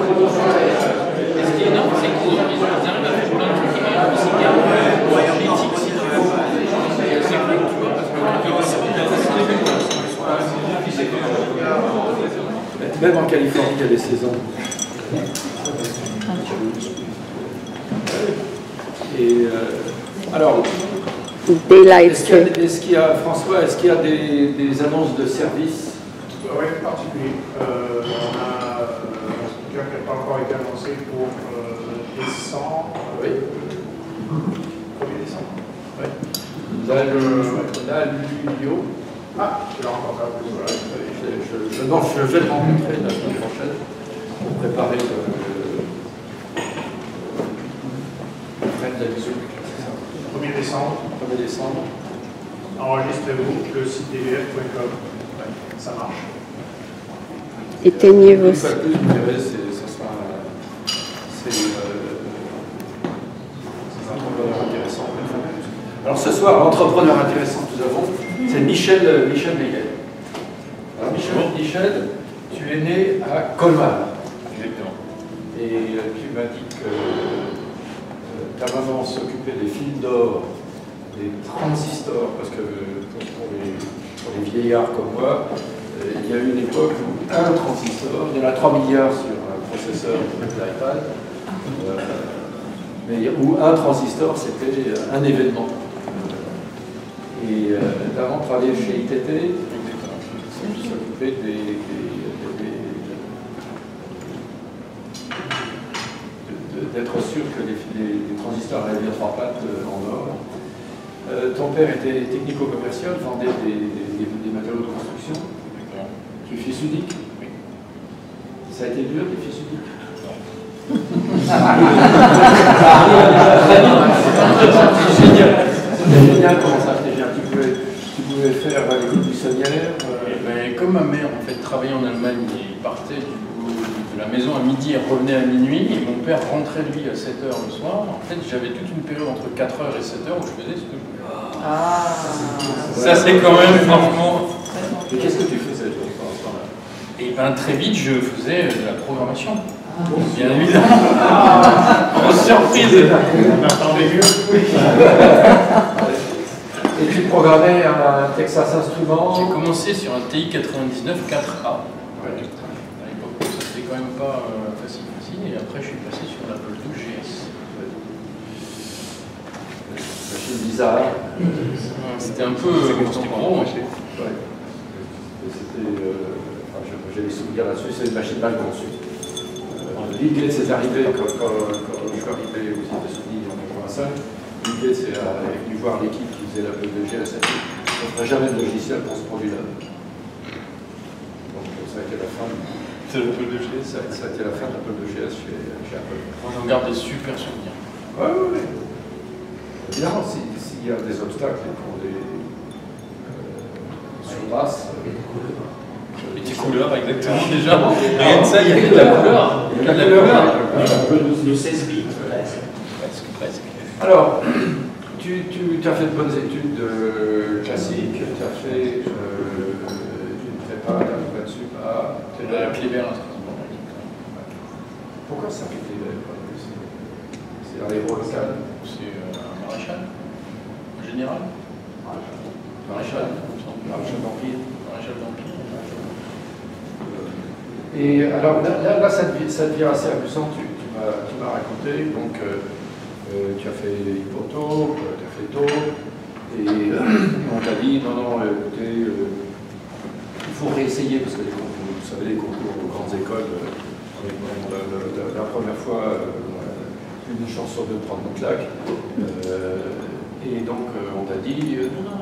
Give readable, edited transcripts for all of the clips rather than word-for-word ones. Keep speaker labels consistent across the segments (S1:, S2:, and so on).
S1: ce qui est énorme, c'est qu'ils arrivent à faire plein de trucs qui marchent aussi bien. L'éthique, si tu veux, c'est cool, tu vois, parce que
S2: même en Californie, il y a des saisons. Et alors, est-ce qu'il y a, François, est-ce qu'il y a des annonces de services?
S3: Oui, particulier. On a un speaker qui n'a pas encore été annoncé pour décembre.
S2: Oui.
S3: 1er décembre.
S2: Oui. Là, Lulio.
S3: Ah, tu l'as encore pas vu.
S2: Voilà. Je vais le rencontrer la semaine prochaine pour préparer le frais de la vision.
S3: 1er décembre.
S2: 1er décembre.
S3: Enregistrez-vous le site dvf.com. Ça marche.
S4: Éteignez vos...
S2: Une fois de plus, vous verrez, c'est un entrepreneur intéressant. Alors ce soir, l'entrepreneur intéressant que nous avons, c'est Michel Meigel. Alors Michel, tu es né à Colmar.
S5: Exactement.
S2: Et tu m'as dit que ta maman s'occupait des fils d'or, des transistors, parce que pour les vieillards comme moi, il y a eu une époque où un transistor, il y en a 3 milliards sur un processeur de l'iPad, mais où un transistor c'était un événement. Et notamment travaillé chez ITT, qui s'occupait d'être sûr que les transistors avaient les 3 pattes en or. Ton père était technico-commercial, vendait des matériaux de construction. Tu es fils unique?
S5: Oui.
S2: Ça a été dur, les fils uniques? C'est génial. C'est génial comment ça c'était bien. Tu pouvais faire l'école buissonnière.
S5: Comme ma mère en fait travaillait en Allemagne et partait de la maison à midi et revenait à minuit, et mon père rentrait lui à 7h le soir, en fait j'avais toute une période entre 4h et 7h où je faisais ce que je voulais.
S4: Ah.
S5: Ça c'est quand même franchement...
S2: Et qu'est-ce que tu faisais pendant ce temps-là?
S5: Et bien très vite je faisais de la programmation. Bien évidemment. Grosse surprise.
S3: On attendait mieux.
S2: Et tu programmais un Texas Instruments?
S5: J'ai commencé sur un TI 99 4A. À l'époque, ça c'était quand même pas facile, et après je suis passé sur l'Apple II GS.
S2: Machine bizarre.
S5: C'était un peu... C'était gros.
S2: Ouais. J'ai des souvenirs là-dessus, c'est une machine mal conçue. Bill Gates est arrivé quand je suis arrivé aux États-Unis en 1985. Bill Gates est venu voir l'équipe qui faisait l'Apple II GS. On ne fera jamais de logiciel pour ce produit-là. Donc ça a été la fin. Ça a été la fin de l'Apple II GS chez Apple.
S5: Moi j'en garde des super souvenirs.
S2: Oui. Évidemment, s'il y a des obstacles pour des surpasses.
S5: Et tes couleurs, exactement, déjà. Rien de ça, il y avait de la couleur.
S2: Il y a de la couleur.
S3: De 16 bits.
S5: Presque.
S2: Alors, tu as fait de bonnes études classiques, tu as fait une prépa, tu as fait là-dessus.
S5: C'est de la Clébert.
S2: Pourquoi ça fait Clébert? C'est dans les rôles locales.
S5: C'est un maréchal. Un général.
S2: Maréchal d'Empire.
S5: Maréchal d'Empire.
S2: Et alors là ça devient assez amusant, tu m'as raconté, donc tu as fait Hippoto, tu as fait Do, et on t'a dit non, écoutez, il faut réessayer, parce que les concours, vous savez, les concours aux grandes écoles, la première fois, une chance sur deux de prendre une claque, et donc on t'a dit non,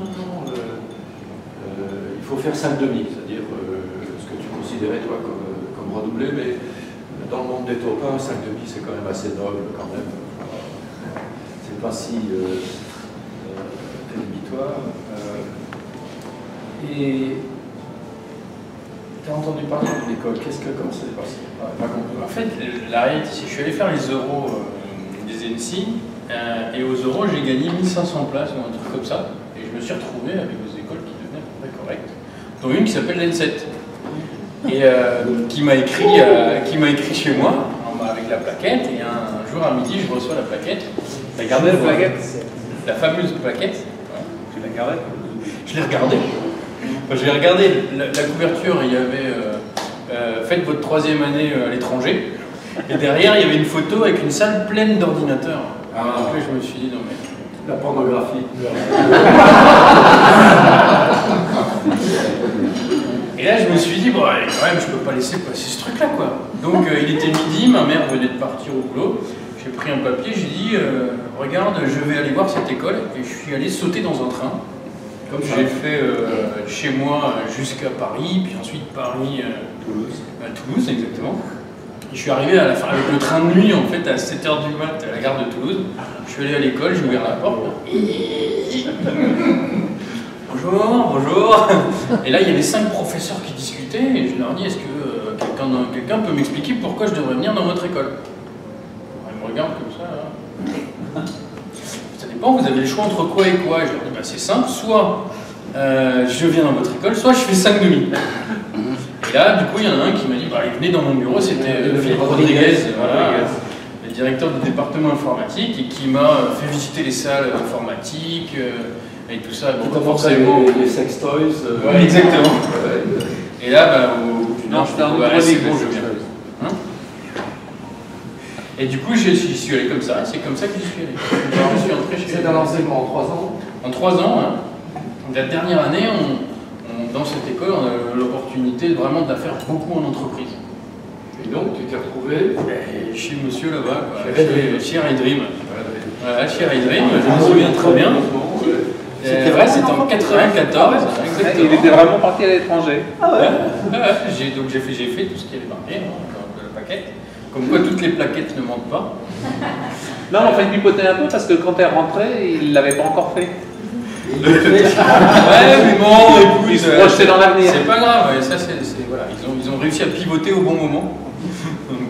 S2: il faut faire 5,5, c'est-à-dire ce que tu considérais toi comme redoublé, mais dans le monde des top 1, 5,5 c'est quand même assez noble quand même. C'est pas si rédhibitoire. Et tu as entendu parler d'une école, comment ça s'est passé?
S5: En fait, la réalité, c'est que je suis allé faire les euros des ENSI, et aux euros, j'ai gagné 1500 places ou un truc comme ça, et je me suis retrouvé avec des écoles qui devenaient à peu près correctes, dont une qui s'appelle l'ENSET. et qui m'a écrit chez moi avec la plaquette, et un jour à midi je reçois la plaquette.
S4: T'as gardé la plaquette?
S5: La fameuse plaquette. Ouais.
S4: Tu l'as gardée?
S5: Je l'ai regardée. Enfin, je l'ai regardé, la couverture, il y avait faites votre 3e année à l'étranger, et derrière il y avait une photo avec une salle pleine d'ordinateurs. Donc là je me suis dit non mais...
S2: La pornographie.
S5: Et là, je me suis dit, bon, allez, quand même, je peux pas laisser passer ce truc-là, quoi. Donc, il était midi, ma mère venait de partir au boulot. J'ai pris un papier, j'ai dit, regarde, je vais aller voir cette école. Et je suis allé sauter dans un train. Comme j'ai fait chez moi jusqu'à Paris, puis ensuite Paris, Toulouse. Toulouse, exactement. Et je suis arrivé à la fin, avec le train de nuit, en fait, à 7h du mat, à la gare de Toulouse. Je suis allé à l'école, j'ai ouvert la porte. Bonjour, bonjour. Et là, il y avait 5 professeurs qui discutaient, et je leur dis, est-ce que quelqu'un peut m'expliquer pourquoi je devrais venir dans votre école? Ils me regardent comme ça. Hein. Ça dépend, vous avez le choix entre quoi et quoi? Et je leur dis, bah, c'est simple, soit je viens dans votre école, soit je fais 5 demi. Et là, du coup, il y en a un qui m'a dit, bah, venez dans mon bureau, c'était Philippe Rodriguez, voilà, le directeur du département informatique, et qui m'a fait visiter les salles informatiques, et tout ça.
S2: Qui t'a forcément les sex toys.
S5: Ouais, exactement. Et là, bah, au bout d'une heure, je c'est bon, je viens. Hein? Et du coup, j'y suis allé comme ça, c'est comme ça que j'y suis allé. Je suis entré chez...
S2: C'est un enseignement en 3 ans?
S5: En 3 ans, hein. La dernière année, dans cette école, on a l'opportunité vraiment de la faire beaucoup en entreprise.
S2: Et donc, tu t'es retrouvé
S5: chez monsieur là-bas, chez Redream. Voilà, chez Redream, je me souviens très bien. C'était vrai, c'était en 94.
S4: Exactement. Il était vraiment parti à l'étranger.
S5: Ah ouais. Donc j'ai fait tout ce qui avait marqué dans la plaquette. Comme quoi toutes les plaquettes ne mentent pas.
S4: Non, on fait pipoter un peu parce que quand tu es rentré, il ne l'avait pas encore fait.
S5: Ouais, mais bon, écoute,
S4: il se projetait dans l'avenir.
S5: C'est pas grave, ça voilà, ils ont réussi à pivoter au bon moment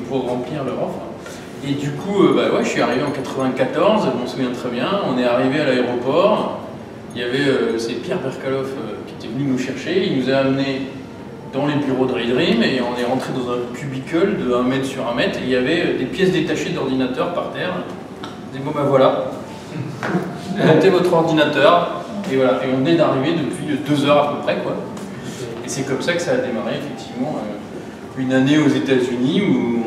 S5: pour remplir leur offre. Et du coup, bah ouais, je suis arrivé en 94, je m'en souviens très bien. On est arrivé à l'aéroport. Il y avait c'est Pierre Berkaloff qui était venu nous chercher. Il nous a amenés dans les bureaux de Redream et on est rentré dans un cubicule de 1 mètre sur 1 mètre. Et il y avait des pièces détachées d'ordinateur par terre. On dit bon ben voilà, montez votre ordinateur. Et voilà, et on est d'arriver depuis 2 heures à peu près, quoi. Et c'est comme ça que ça a démarré, effectivement, une année aux États-Unis où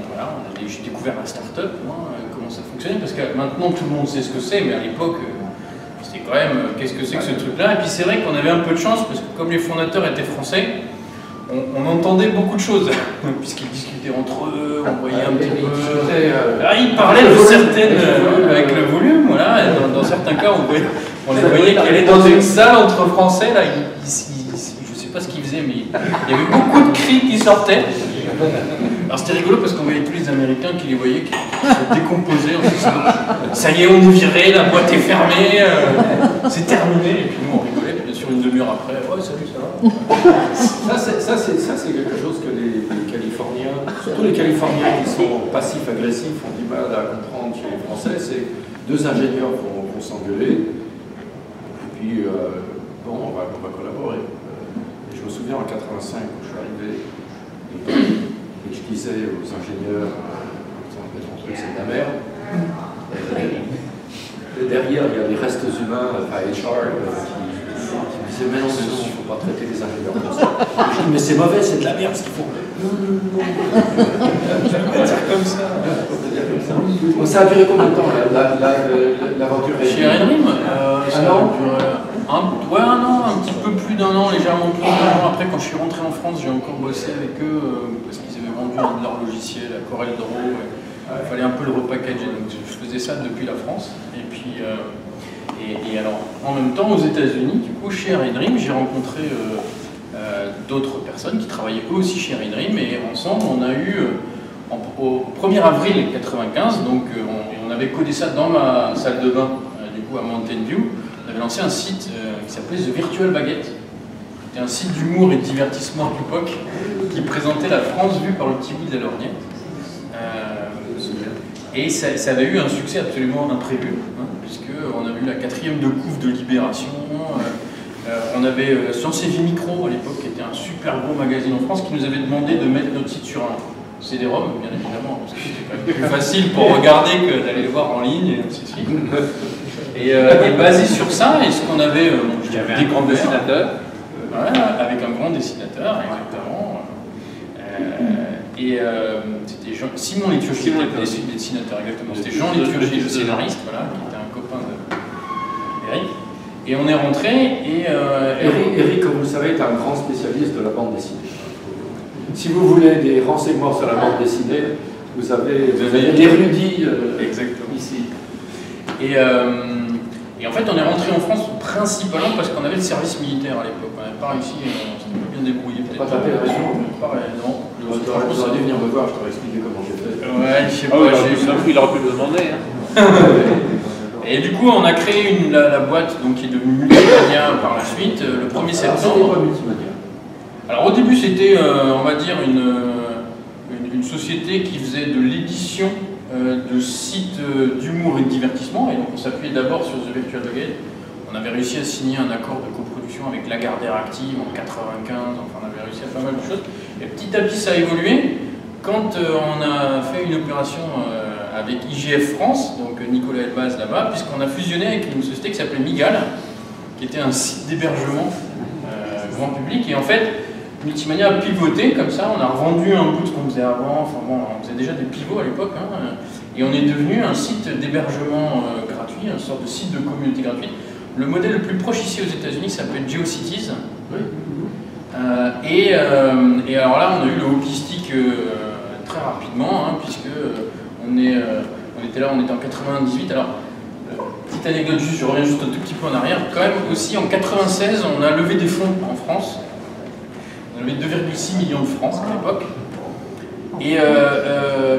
S5: voilà, j'ai découvert la start-up, comment ça fonctionnait, parce que maintenant tout le monde sait ce que c'est, mais à l'époque, c'était quand même, qu'est-ce que c'est que ce truc-là? Et puis c'est vrai qu'on avait un peu de chance, parce que comme les fondateurs étaient français, on entendait beaucoup de choses, puisqu'ils discutaient entre eux, on voyait un petit peu... ils parlaient de certaines, avec le volume, voilà, dans certains cas, on les voyait qu'elle est dans une salle entre Français, là, je sais pas ce qu'ils faisaient, mais il y avait beaucoup de cris qui sortaient. Alors c'était rigolo parce qu'on voyait tous les Américains qui les voyaient, qui se décomposaient, en se disant, ça y est, on est viré, la boîte est fermée, c'est terminé, et puis nous on rigolait, puis bien sûr une demi-heure après, ouais, salut, ça va.
S2: Ça c'est quelque chose que les Californiens, surtout les Californiens qui sont passifs-agressifs, ont du mal à comprendre chez les Français, c'est 2 ingénieurs vont s'engueuler. Puis, bon, on va collaborer. Et je me souviens en 85, où je suis arrivé, et je disais aux ingénieurs, ton truc c'est de la merde. Et derrière, il y a des restes humains, enfin HR, qui disaient, mais non, il ne faut pas traiter les ingénieurs comme ça. Je dis, mais c'est mauvais, c'est de la merde, ce qu'il faut.
S5: Je vais pas dire comme ça.
S2: Bon, ça a duré combien de temps, l'aventure?
S5: Chez Redream, un an, un petit peu plus d'1 an, légèrement plus d'1 an. Après, quand je suis rentré en France, j'ai encore bossé avec eux parce qu'ils avaient vendu un de leurs logiciels à Corel Draw. Il fallait un peu le repackager, donc je faisais ça depuis la France. Et puis, et alors, en même temps, aux États-Unis, du coup, chez Redream, j'ai rencontré d'autres personnes qui travaillaient eux aussi chez Redream, et ensemble, on a eu au 1er avril 95, donc on avait codé ça dans ma salle de bain, du coup à Mountain View. On avait lancé un site qui s'appelait The Virtual Baguette. C'était un site d'humour et de divertissement à l'époque qui présentait la France vue par le petit bout de la lorgnette. Et ça avait eu un succès absolument imprévu, puisqu'on a eu la 4e de couve de Libération, On avait Sciences et Vie Micro à l'époque, qui était un super gros magazine en France, qui nous avait demandé de mettre notre site sur un CD-ROM, bien évidemment, parce que c'était quand même plus facile pour regarder que d'aller le voir en ligne et ainsi de suite. Et basé sur ça, et ce qu'on avait,
S4: il y avait un grand dessinateur.
S5: Voilà, avec un grand dessinateur, exactement. C'était Simon Léturgier, qui était le dessinateur, exactement. C'était Jean Léturgier, le scénariste, voilà, qui était un copain d'Eric. Et on est rentré et...
S2: Eric, comme vous le savez, est un grand spécialiste de la bande dessinée. Si vous voulez des renseignements sur la bande dessinée, vous avez l'érudit ici.
S5: Et en fait, on est rentré en France principalement parce qu'on avait le service militaire à l'époque. On n'avait pas réussi, on s'était pas bien débrouillé.
S2: Pas tapé la région.
S5: Non.
S2: Tu aurais dû venir me voir, je t'aurais expliqué comment j'ai fait.
S5: Ouais, je sais pas.
S4: Il aurait pu le demander. Hein.
S5: Et du coup, on a créé la boîte donc, qui est devenue Multimania par la suite, le 1er septembre. Alors au début, c'était, on va dire, une société qui faisait de l'édition de sites d'humour et de divertissement. Et donc on s'appuyait d'abord sur The Virtual Doghead. On avait réussi à signer un accord de coproduction avec Lagardère Active en 95. Enfin, on avait réussi à pas mal de choses. Et petit à petit, ça a évolué. Quand on a fait une opération avec IGF France, donc Nicolas Elbaz là-bas, puisqu'on a fusionné avec une société qui s'appelait Migal, qui était un site d'hébergement grand public. Et en fait, Multimania a pivoté comme ça, on a revendu un bout de ce qu'on faisait avant, enfin bon, on faisait déjà des pivots à l'époque, hein, et on est devenu un site d'hébergement gratuit, une sorte de site de communauté gratuite. Le modèle le plus proche ici aux États-Unis s'appelle GeoCities. Oui. Et alors là, on a eu le hockey stick très rapidement, hein, puisque on était là, on était en 98. Alors, petite anecdote juste, je reviens juste un tout petit peu en arrière. Quand même aussi, en 96, on a levé des fonds en France. On avait 2,6 millions de francs à l'époque. Et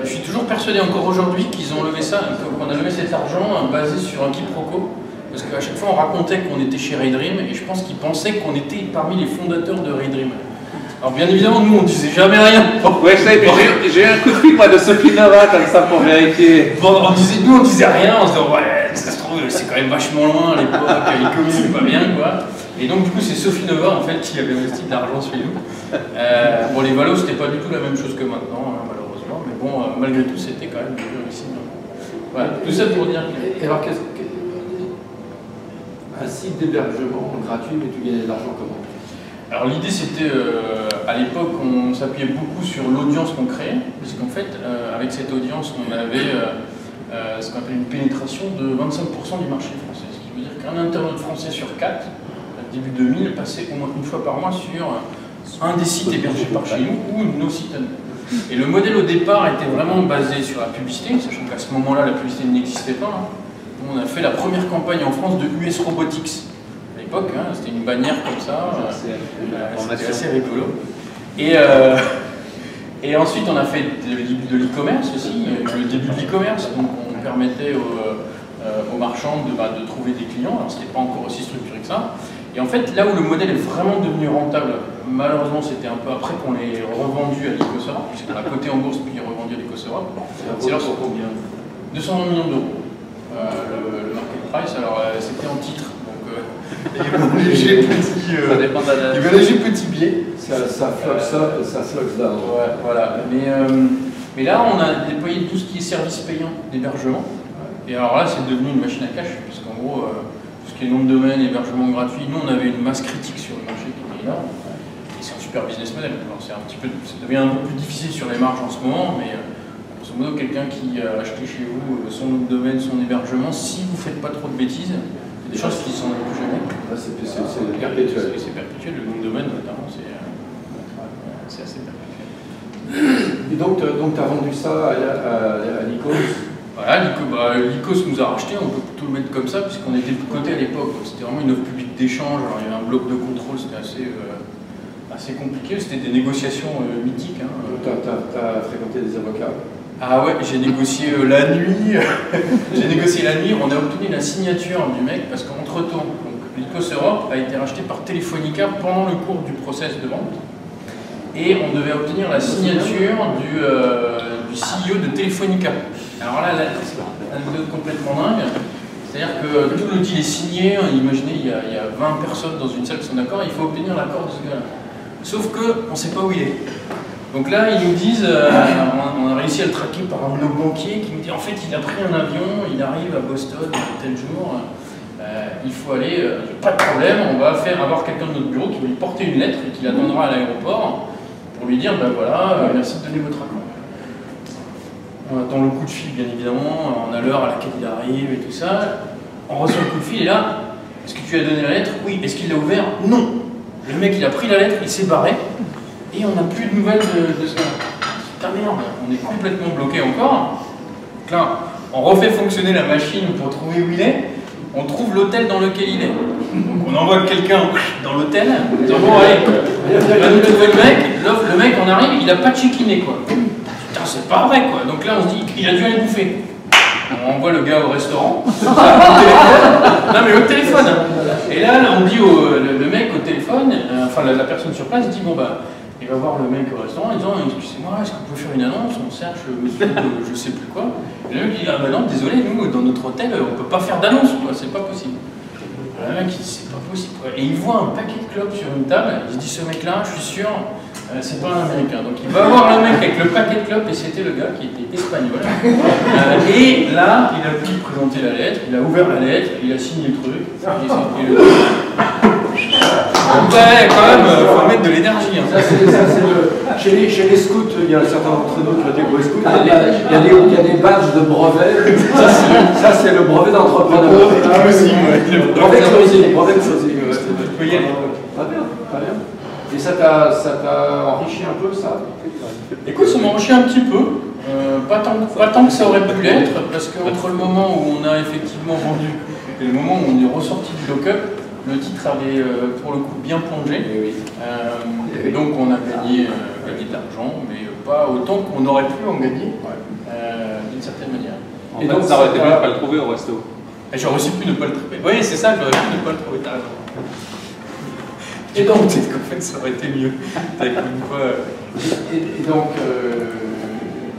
S5: je suis toujours persuadé encore aujourd'hui qu'ils ont levé ça, qu'on a levé cet argent basé sur un quiproquo. Parce qu'à chaque fois on racontait qu'on était chez Raydream et je pense qu'ils pensaient qu'on était parmi les fondateurs de Raydream. Alors bien évidemment nous on disait jamais rien.
S4: Ouais, j'ai eu un coup de fil moi de Sophie Nova comme ça pour vérifier.
S5: Bon, nous on disait rien, on se disait ouais ça se trouve c'est quand même vachement loin à l'époque, les communes pas bien quoi. Et donc du coup c'est Sophie Nova en fait qui avait investi de l'argent chez nous. Bon les valos c'était pas du tout la même chose que maintenant hein, malheureusement, mais bon malgré tout c'était quand même réussi. Voilà, tout ça pour dire que...
S2: Et alors un site d'hébergement gratuit, mais tu gagnais de l'argent comment?
S5: Alors l'idée c'était, à l'époque on s'appuyait beaucoup sur l'audience qu'on créait, puisqu'en fait avec cette audience on avait ce qu'on appelle une pénétration de 25% du marché français. Ce qui veut dire qu'un internaute français sur 4, début 2000, passait au moins une fois par mois sur un des sites hébergés par chez nous ou nos sites à nous. Et le modèle au départ était vraiment basé sur la publicité, sachant qu'à ce moment-là la publicité n'existait pas. Hein. On a fait la première campagne en France de US Robotics. À l'époque, hein, c'était une bannière comme ça, c'était assez rigolo. Et ensuite, on a fait de l'e-commerce aussi, le début de l'e-commerce. Donc, on permettait aux marchands de trouver des clients. Alors, c'était pas encore aussi structuré que ça. Et en fait, là où le modèle est vraiment devenu rentable, malheureusement, c'était un peu après qu'on l'ait revendu à l'Ecos Europe, puisqu'on l'a coté en bourse puis revendu à l'Ecos Europe.
S2: C'est là pour combien?
S5: 220 millions d'euros. Le market price, alors c'était en titre, donc il y avait un léger petit biais.
S2: Ça flux up et ça flux down.
S5: Ouais, voilà. Mais là, on a déployé tout ce qui est service payant d'hébergement. Et alors là, c'est devenu une machine à cash, puisqu'en gros, tout ce qui est nom de domaine, hébergement gratuit, nous, on avait une masse critique sur le marché qui était énorme. Et c'est un super business model. Alors, ça devient un peu plus difficile sur les marges en ce moment, mais grosso modo, quelqu'un qui a acheté chez vous son nom de domaine, son hébergement, si vous ne faites pas trop de bêtises, c'est des choses qui ne s'en vont plus jamais.
S2: C'est perpétuel.
S5: C'est perpétuel, le nom de domaine notamment, c'est assez perpétuel.
S2: Et donc tu as vendu ça à l'ICOS?
S5: Voilà, l'ICOS nous a racheté, on peut plutôt le mettre comme ça, puisqu'on était côté à l'époque. C'était vraiment une offre publique d'échange, alors il y avait un bloc de contrôle, c'était assez compliqué, c'était des négociations mythiques. Hein.
S2: Tu as fréquenté des avocats?
S5: Ah ouais, j'ai négocié la nuit. J'ai négocié la nuit, on a obtenu la signature du mec, parce qu'entre-temps, l'ICOS Europe a été racheté par Telefonica pendant le cours du process de vente. Et on devait obtenir la signature du CEO de Telefonica. Alors là, c'est une anecdote complètement dingue. C'est-à-dire que tout le deal est signé, imaginez, il y a 20 personnes dans une salle qui sont d'accord, il faut obtenir l'accord de ce gars-là. Sauf qu'on ne sait pas où il est. Donc là, ils nous disent, on a réussi à le traquer par un de nos banquiers qui nous dit en fait, il a pris un avion, il arrive à Boston tel jour, il faut aller, pas de problème, on va avoir quelqu'un de notre bureau qui va lui porter une lettre et qui l'attendra à l'aéroport pour lui dire, ben voilà, merci de donner votre accord. On attend le coup de fil, bien évidemment, on a l'heure à laquelle il arrive et tout ça. On reçoit le coup de fil et là, est-ce que tu lui as donné la lettre? Oui. Est-ce qu'il l'a ouvert? Non. Le mec, il a pris la lettre, il s'est barré. Et on n'a plus de nouvelles de ce gars. Putain merde, on est complètement bloqué encore. Donc là, on refait fonctionner la machine pour trouver où il est. On trouve l'hôtel dans lequel il est. Donc on envoie quelqu'un dans l'hôtel. On dit bon allez, on va nous trouver le mec. Le mec, on arrive, il n'a pas check-iné quoi. Putain, c'est pas vrai quoi. Donc là, on se dit, il a dû aller bouffer. On envoie le gars au restaurant. Non mais au téléphone. Et là, on dit le mec au téléphone, enfin la personne sur place dit bon bah. Il va voir le mec au restaurant en disant excusez-moi, est-ce que vous pouvez faire une annonce? On cherche monsieur, je sais plus quoi. Et le mec dit ah bah non, désolé, nous dans notre hôtel on peut pas faire d'annonce, c'est pas possible. Et le mec il dit c'est pas possible. Et il voit un paquet de clopes sur une table, il se dit ce mec là, je suis sûr, c'est pas un américain. Donc il va voir le mec avec le paquet de clopes et c'était le gars qui était espagnol. Et là, il a pu présenter la lettre, il a ouvert la lettre, il a signé le truc. Ouais, quand même, il faut mettre de l'énergie. Hein.
S2: Chez les scouts, il y a un certain nombre d'entre nous qui ont été gros scouts, il y a des badges de brevets. Ça, c'est le brevet d'entrepreneur. Brevet closing.
S5: Tu peux y aller.
S2: Très bien, très bien. Et ça t'a enrichi un peu, ça?
S5: Écoute, ça m'a enrichi un petit peu. Pas tant que ça aurait pu l'être, parce qu'entre le moment où on a effectivement vendu et le moment où on est ressorti du lock-up, le titre avait pour le coup bien plongé. Donc on a gagné de l'argent, mais pas autant qu'on aurait pu en gagner, d'une certaine manière.
S4: Et donc ça aurait été bien de ne pas le trouver au resto.
S5: J'aurais aussi pu ne pas le trouver. Oui, c'est ça, j'aurais pu ne pas le trouver, t'as raison. Et donc, peut-être qu'en fait, ça aurait été mieux.
S2: Et donc,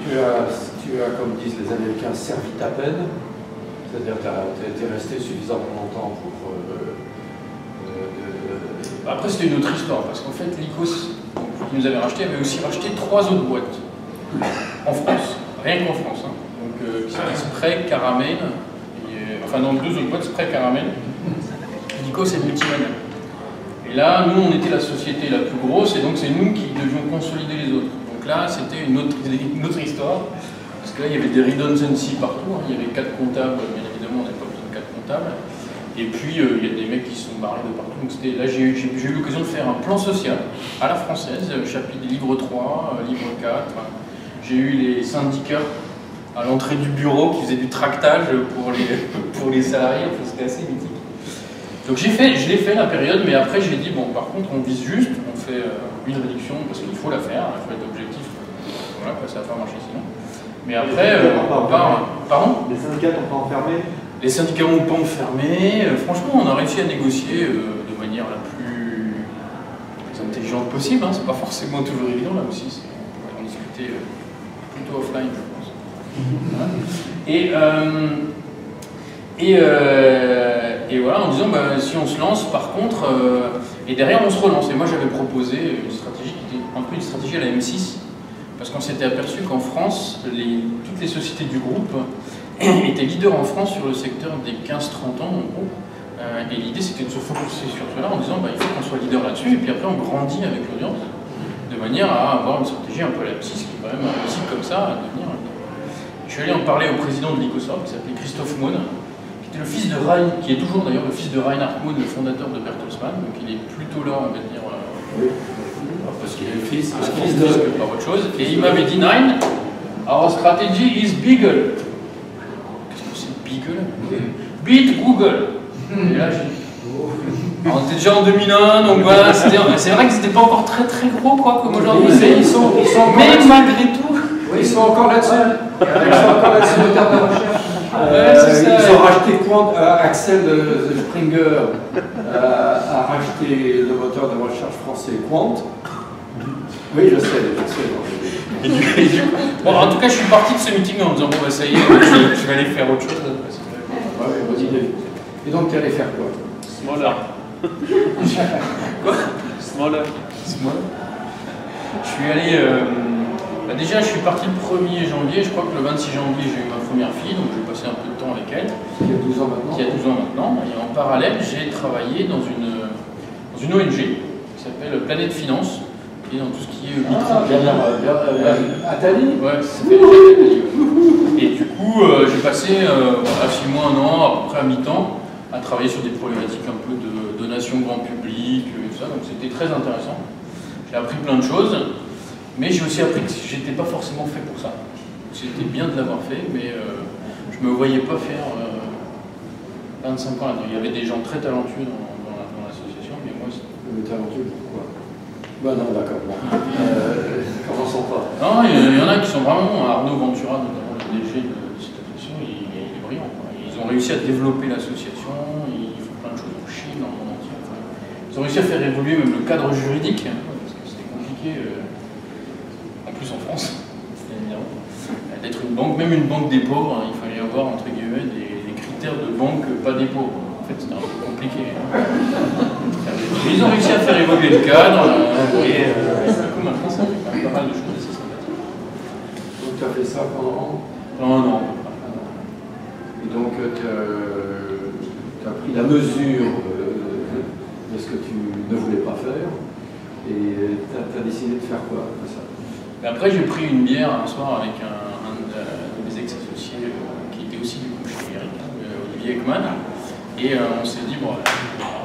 S2: tu as, comme disent les Américains, servi ta peine. C'est-à-dire que tu es resté suffisamment longtemps pour...
S5: Après, c'était une autre histoire, parce qu'en fait, Lycos, qui nous avait racheté, avait aussi racheté 3 autres boîtes. En France, rien qu'en France. Hein. Donc, qui s'appellent Spray, Caramel, enfin, dans 2 autres boîtes, Spray, Caramel. Lycos et Multimania. Et là, nous, on était la société la plus grosse, et donc c'est nous qui devions consolider les autres. Donc là, c'était une autre histoire, parce que là, il y avait des redundancies partout, hein. Il y avait 4 comptables, bien évidemment, on n'avait pas besoin de 4 comptables. Et puis, il y a des mecs qui se sont barrés de partout. Donc là, j'ai eu l'occasion de faire un plan social à la française, chapitre livre 3, livre 4. J'ai eu les syndicats à l'entrée du bureau qui faisaient du tractage pour les salariés, enfin, c'était assez mythique. Donc je l'ai fait la période, mais après j'ai dit, bon par contre on vise juste, on fait une réduction parce qu'il faut la faire, il faut être objectif, voilà, ça va pas marcher sinon. Mais après, pardon?
S6: Les syndicats n'ont pas enfermé?
S5: Les syndicats n'ont pas enfermé, franchement on a réussi à négocier de manière la plus intelligente possible, hein. C'est pas forcément toujours évident là aussi, on discutait plutôt offline je pense. Voilà. Et voilà, en disant bah, si on se lance par contre, et derrière on se relance. Et moi j'avais proposé une stratégie qui était un peu une stratégie à la M6, parce qu'on s'était aperçu qu'en France, toutes les sociétés du groupe étaient leaders en France sur le secteur des 15-30 ans en gros. Et l'idée c'était de se focaliser sur cela en disant bah, il faut qu'on soit leader là-dessus, et puis après on grandit avec l'audience, de manière à avoir une stratégie un peu à la M6 qui est quand même réussi comme ça à devenir. Je suis allé en parler au président de l'Icosort qui s'appelait Christophe Mohn, le fils de Rein, qui est toujours d'ailleurs le fils de Reinhard Mohn, le fondateur de Bertelsmann, donc il est plutôt là, on va dire, parce qu'il est le fils de pas autre chose. Et il m'avait dit, Nine, our strategy is Beagle. Qu'est-ce que c'est Beagle? Beat Google. Et là, on était déjà en 2001, donc voilà, c'est vrai que c'était pas encore très très gros quoi, comme aujourd'hui, mais malgré tout,
S2: oui, ils sont encore là-dessus. Ils sont encore là-dessus en termes de recherche. Ils ont racheté Quant, Axel de Springer a racheté le moteur de recherche français Quant. Oui, je sais.
S5: Bon, en tout cas, je suis parti de ce meeting en me disant bon, bah, ça y est, je vais aller faire autre chose.
S2: Ouais, bonne idée. Et donc, tu allais faire quoi?
S4: Smaller.
S5: Quoi?
S4: Smaller.
S5: Je suis allé. Déjà, je suis parti le 1er janvier. Je crois que le 26 janvier, j'ai eu ma première fille, donc j'ai passé un peu de temps avec elle.
S2: Qui a 12 ans maintenant.
S5: Qui a 12 ans maintenant. Et en parallèle, j'ai travaillé dans une ONG qui s'appelle Planète Finance, qui est dans tout ce qui est
S2: Attali.
S5: Ouais, ça fait Attali. Et du coup, j'ai passé 6 mois, 1 an, à peu près à mi-temps, à travailler sur des problématiques un peu de donation grand public et tout ça. Donc c'était très intéressant. J'ai appris plein de choses, mais j'ai aussi appris que j'étais pas forcément fait pour ça. C'était bien de l'avoir fait, mais je me voyais pas faire 25 ans là-dedans. Il y avait des gens très talentueux dans l'association, mais moi
S2: Talentueux, pourquoi? Bah non, d'accord. Bon. Commençons pas.
S5: Non, il y en a qui sont vraiment, Arnaud Ventura, notamment le DG de cette association, il est brillant. Quoi. Ils ont réussi à développer l'association, ils font plein de choses en Chine, dans le monde entier. Enfin, ils ont réussi à faire évoluer même le cadre juridique, parce que c'était compliqué, en plus en France, d'être une banque, même une banque des pauvres, il fallait avoir entre guillemets des critères de banque pas des pauvres. En fait, c'était un peu compliqué. Ils ont réussi à faire évoluer le cadre, et du coup, maintenant, ça fait quand même pas mal de choses assez sympathiques.
S2: Donc, tu as fait ça pendant?
S5: Non.
S2: Et donc, tu as pris la mesure de ce que tu ne voulais pas faire, et tu as décidé de faire quoi après ça?
S5: Et après, j'ai pris une bière un soir avec un de mes ex-associés qui était aussi du coup chez Eric, Olivier Ekman, et on s'est dit, bon,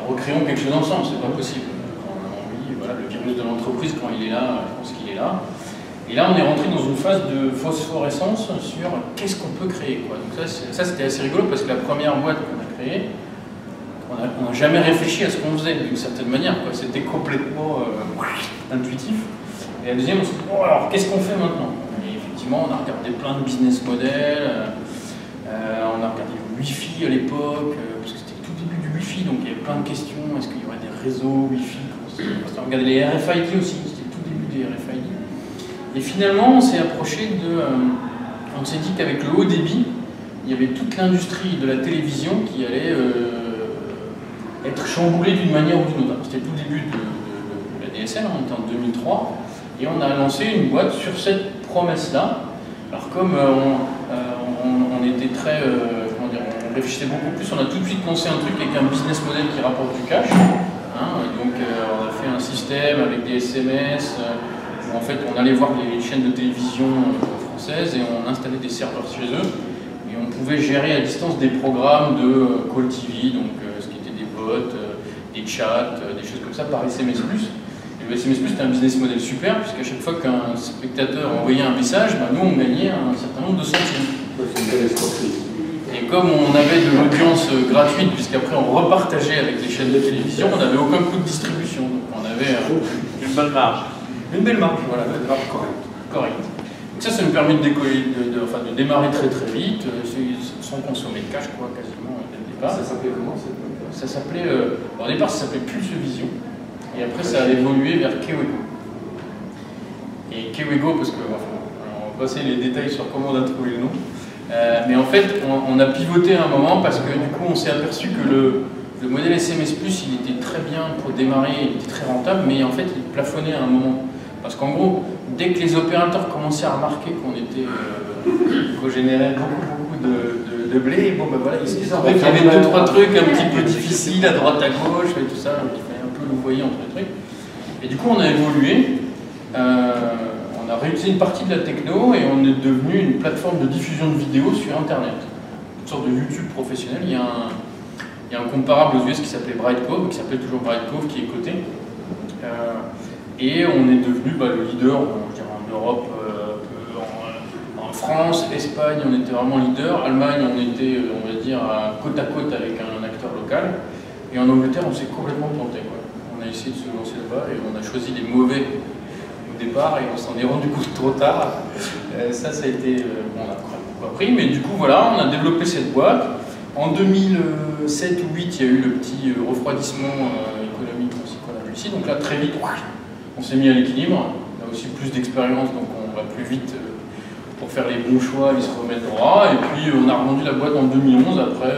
S5: recréons quelque chose ensemble, c'est pas possible. On a envie, voilà, le virus de l'entreprise, quand il est là, je pense qu'il est là. Et là, on est rentré dans une phase de phosphorescence sur qu'est-ce qu'on peut créer, quoi. Donc ça c'était assez rigolo parce que la première boîte qu'on a créée, on n'a jamais réfléchi à ce qu'on faisait d'une certaine manière, quoi. C'était complètement intuitif. Et la deuxième, on s'est dit, bon, alors qu'est-ce qu'on fait maintenant? Et effectivement, on a regardé plein de business models, on a regardé le Wi-Fi à l'époque, parce que c'était le tout début du Wi-Fi, donc il y avait plein de questions. Est-ce qu'il y aurait des réseaux Wi-Fi? On regardait les RFID aussi, c'était le tout début des RFID. Et finalement, on s'est approché on s'est dit qu'avec le haut débit, il y avait toute l'industrie de la télévision qui allait être chamboulée d'une manière ou d'une autre. C'était le tout début de la DSL, on était en 2003, et on a lancé une boîte sur cette promesse-là. Alors comme on était très, comment dire, on réfléchissait beaucoup plus, on a tout de suite lancé un truc avec un business model qui rapporte du cash. Donc on a fait un système avec des SMS, où en fait on allait voir les chaînes de télévision françaises et on installait des serveurs chez eux. Et on pouvait gérer à distance des programmes de Call TV, donc ce qui était des bots, des chats, des choses comme ça par SMS+. Et le SMS+, c'était un business model super, puisqu'à chaque fois qu'un spectateur envoyait un message, nous on gagnait un certain nombre de centimes. Et comme on avait de l'audience gratuite, puisqu'après on repartageait avec les chaînes de télévision, on n'avait aucun coût de distribution. Donc on avait
S4: une bonne marge.
S5: Une belle marge, voilà. Correct. Donc ça nous permet de décoller, de démarrer très très vite, sans consommer de cash, quoi, quasiment dès le départ.
S2: Ça s'appelait comment cette boîte? Ça
S5: s'appelait, au départ ça s'appelait Pulse Vision, et après ça a évolué vers Kewego. Et Kewego, parce que, on va passer les détails sur comment on a trouvé le nom, mais en fait on a pivoté à un moment parce que du coup on s'est aperçu que le modèle SMS+, il était très bien pour démarrer, il était très rentable, mais en fait il plafonnait à un moment. Parce qu'en gros, dès que les opérateurs commençaient à remarquer qu'on générait beaucoup de blé, bon ben voilà, il y avait 2-3 trucs un petit peu difficiles à droite à gauche et tout ça, donc il fallait un peu louvoyer entre les trucs. Et du coup on a évolué, on a réutilisé une partie de la techno et on est devenu une plateforme de diffusion de vidéos sur internet. Une sorte de YouTube professionnel. Il y a un comparable aux US qui s'appelait Brightcove, qui s'appelle toujours Brightcove, qui est coté. Et on est devenu le leader, je dirais, en Europe, en France, Espagne, on était vraiment leader. Allemagne, on était, on va dire, côte à côte avec un acteur local. Et en Angleterre, on s'est complètement planté, quoi. On a essayé de se lancer là-bas et on a choisi les mauvais au départ et on s'en est rendu compte trop tard. Ça a été, on a beaucoup appris, mais du coup, voilà, on a développé cette boîte. En 2007 ou 2008, il y a eu le petit refroidissement économique aussi qu'on a réussi. Donc là, très vite, on s'est mis à l'équilibre. On a aussi plus d'expérience, donc on va plus vite pour pour faire les bons choix, ils se remettent droit. Et puis on a revendu la boîte en 2011 après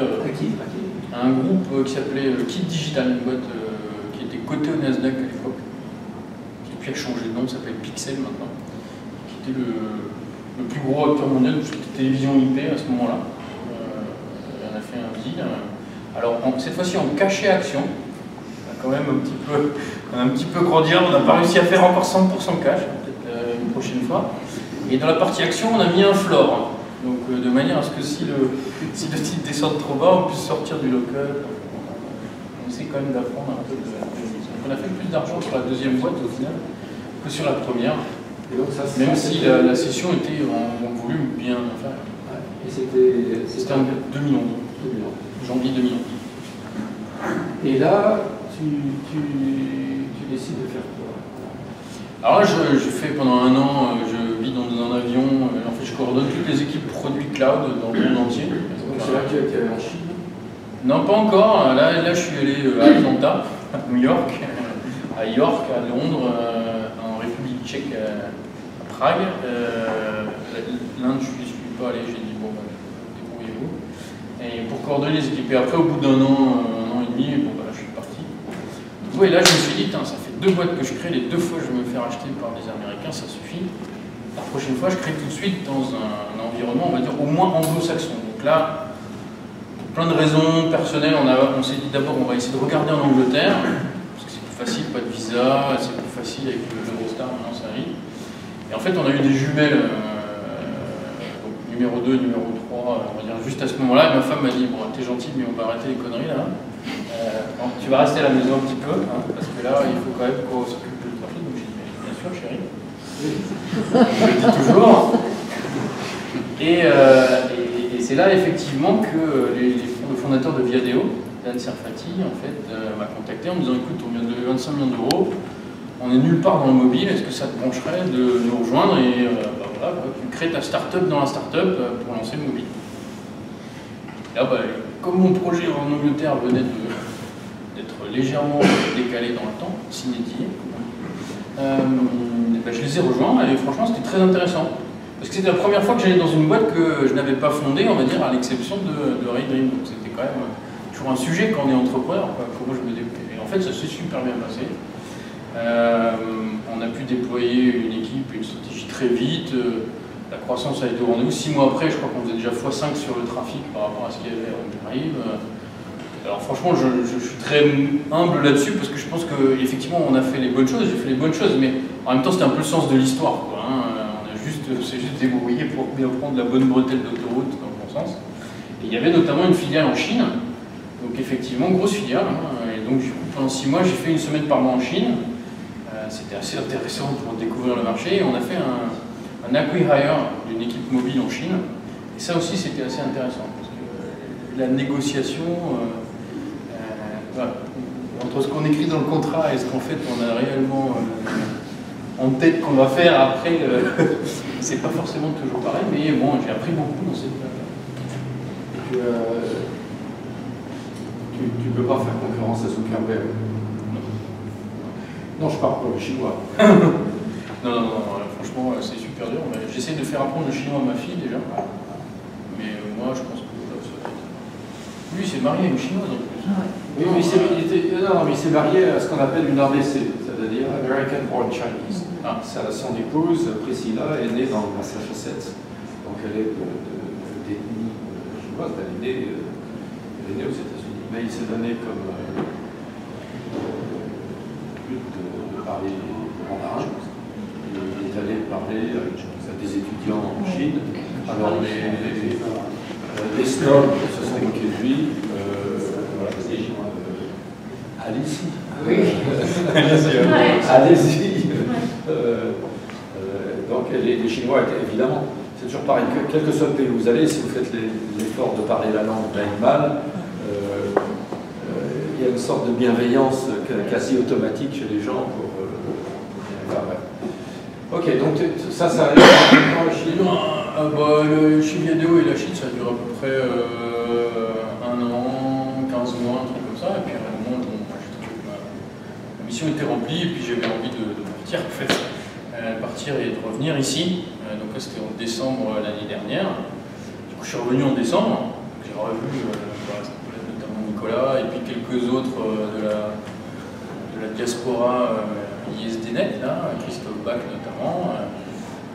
S5: un groupe qui s'appelait Kit Digital, une boîte qui était cotée au Nasdaq à l'époque, qui depuis a changé de nom, s'appelle Pixel maintenant, qui était le plus gros acteur mondial de cette télévision IP à ce moment-là. On a fait un deal. Alors cette fois-ci en cachet action, on a quand même un petit peu grandi, on n'a pas réussi à faire encore 100% cash, peut-être une prochaine fois. Et dans la partie action, on a mis un floor, donc de manière à ce que si le titre descend trop bas, on puisse sortir du local. On essaie quand même d'apprendre un peu de la mise. On a fait plus d'argent sur la deuxième boîte au final que sur la première, et donc, ça, même si la session était en volume bien inférieur.
S2: Et c'était
S5: en 2011. Janvier 2011.
S2: Et là, tu décides de faire quoi?
S5: Alors là, je fais pendant un an, je vis dans un avion, en fait je coordonne toutes les équipes produits cloud dans le monde entier.
S2: Donc c'est là que tu as été en Chine?
S5: Non, pas encore. Là je suis allé à Atlanta, à New York, à York, à Londres, en République tchèque, à Prague. L'Inde, je ne suis pas allé, j'ai dit bon, débrouillez-vous. Et pour coordonner les équipes. Et après, au bout d'un an et demi, bon, je suis parti. Et là, je me suis dit, ça fait 2 boîtes que je crée, les 2 fois je vais me faire acheter par des Américains, ça suffit. La prochaine fois, je crée tout de suite dans un environnement, on va dire, au moins anglo-saxon. Donc là, pour plein de raisons personnelles, on s'est dit d'abord, on va essayer de regarder en Angleterre, parce que c'est plus facile, pas de visa, c'est plus facile avec l'Eurostar, maintenant ça arrive. Et en fait, on a eu des jumelles, donc numéro 2, numéro 3, on va dire juste à ce moment-là, et ma femme m'a dit, bon, t'es gentil, mais on va arrêter les conneries là. Tu vas rester à la maison un petit peu, parce que là, il faut quand même qu'on s'occupe du trafic. Donc j'ai dit, mais bien sûr, chérie. Je le dis toujours. Et c'est là, effectivement, que le fondateur de Viadeo, Dan Serfati, en fait, m'a contacté en me disant, écoute, on vient de lever 25 millions d'euros, on est nulle part dans le mobile, est-ce que ça te brancherait de nous rejoindre et voilà, tu crées ta start-up dans la start-up pour lancer le mobile. Et là, comme mon projet en Angleterre venait d'être légèrement décalé dans le temps, s'inédié, je les ai rejoints et franchement c'était très intéressant. Parce que c'était la première fois que j'allais dans une boîte que je n'avais pas fondée, on va dire, à l'exception de Raydream. Donc c'était quand même toujours un sujet quand on est entrepreneur, comment je me débrouille. Et en fait ça s'est super bien passé. On a pu déployer une équipe, une stratégie très vite. La croissance a été au rendez-vous. 6 mois après, je crois qu'on faisait déjà x5 sur le trafic par rapport à ce qu'il y avait à Raydream. Alors franchement, je suis très humble là-dessus parce que je pense qu'effectivement on a fait les bonnes choses, j'ai fait les bonnes choses, mais en même temps c'était un peu le sens de l'histoire. On s'est juste débrouillé pour bien prendre la bonne bretelle d'autoroute dans le bon sens. Et il y avait notamment une filiale en Chine, donc effectivement grosse filiale. Et donc pendant 6 mois, j'ai fait une semaine par mois en Chine. C'était assez intéressant pour découvrir le marché. Et on a fait un acqui-hire d'une équipe mobile en Chine. Et ça aussi c'était assez intéressant parce que la négociation. Voilà. Entre ce qu'on écrit dans le contrat et ce qu'en fait on a réellement en tête qu'on va faire après, c'est pas forcément toujours pareil, mais bon, j'ai appris beaucoup dans cette période.
S2: Tu peux pas faire concurrence à Zuckerberg. Non, je parle pour le chinois.
S5: non, franchement, c'est super dur. J'essaie de faire apprendre le chinois à ma fille déjà, mais moi je pense que lui, il s'est marié à une chinoise en plus.
S2: Oui, mais il s'est marié à ce qu'on appelle une ABC, c'est-à-dire American Born Chinese. Son épouse, Priscilla, est née dans le Massachusetts, donc elle est d'ethnie chinoise, elle est née aux États-Unis. Mais il s'est donné comme but de parler mandarin. Il est allé parler à des étudiants en Chine. Alors les snobs se sont moqués de lui. Allez-y. Oui. Allez-y. Donc les Chinois, évidemment, c'est toujours pareil. Quel que soit le pays où vous allez, si vous faites l'effort de parler la langue mal, il y a une sorte de bienveillance quasi automatique chez les gens pour ok, donc ça arrive en Chine.
S5: Chez Viadeo et la Chine, ça dure à peu près 1 an, 15 mois, un truc comme ça. Et puis à un moment, ma mission était remplie et puis j'avais envie de partir en fait. Partir et de revenir ici. Donc là c'était en décembre l'année dernière. Du coup, je suis revenu en décembre. J'ai revu notamment Nicolas et puis quelques autres de la diaspora ISDNet, là, Christophe Bach notamment,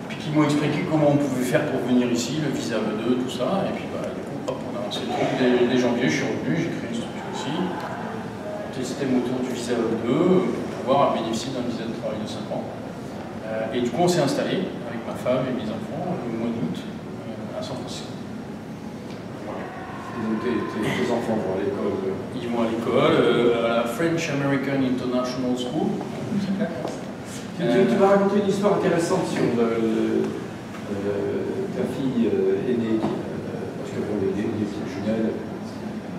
S5: puis qui m'ont expliqué comment on pouvait faire pour venir ici, le visa E2, tout ça. Et puis du coup, hop, on a lancé le truc. Dès janvier, je suis revenu, j'ai créé une structure ici, système autour du visa E2 pour pouvoir bénéficier d'un visa de travail de 5 ans. Et du coup, on s'est installé avec ma femme et mes enfants au mois d'août à San Francisco.
S2: Et donc tes enfants vont à l'école
S5: Ils vont à l'école, à la French American International School.
S2: Tu m'as raconté une histoire intéressante sur ta fille aînée, parce que bon, les petites jumelles,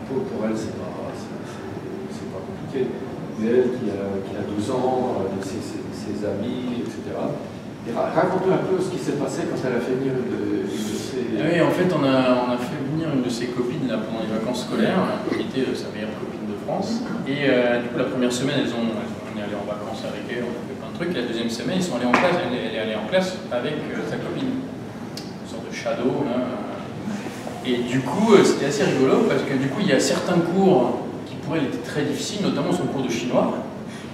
S2: pour elle, c'est pas compliqué. Mais elle qui a 12 ans, ses amis, etc. Et raconte-nous un peu ce qui s'est passé quand elle a fait venir une de ses...
S5: Oui, en fait, on a fait venir une de ses copines là, pendant les vacances scolaires, qui était sa meilleure copine de France. Et du coup, la première semaine, on est allé en vacances avec elle, on a fait plein de trucs. La deuxième semaine, ils sont allés en classe, elle est allée en classe avec sa copine. Une sorte de shadow, là. Et du coup, c'était assez rigolo, parce que du coup, il y a certains cours qui pour elle étaient très difficiles, notamment son cours de chinois.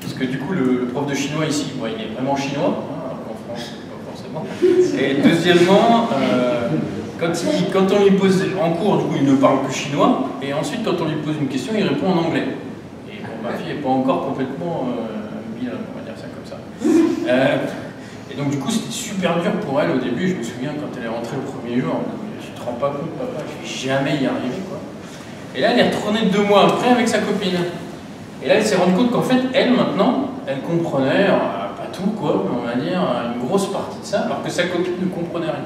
S5: Parce que du coup, le prof de chinois ici, bon, il est vraiment chinois, hein, en France, pas forcément. Et deuxièmement, quand on lui pose en cours, du coup, il ne parle plus chinois, et ensuite, quand on lui pose une question, il répond en anglais. Et bon, ma fille n'est pas encore complètement bilingue, on va dire ça comme ça. Et donc, du coup, c'était super dur pour elle au début. Je me souviens quand elle est rentrée le premier jour, je ne te rends pas compte, papa, je vais jamais y arriver, quoi. Et là, elle est retournée 2 mois après avec sa copine. Et là, elle s'est rendue compte qu'en fait, elle, maintenant, elle comprenait, pas tout, quoi, mais on va dire, une grosse partie de ça, alors que sa copine ne comprenait rien.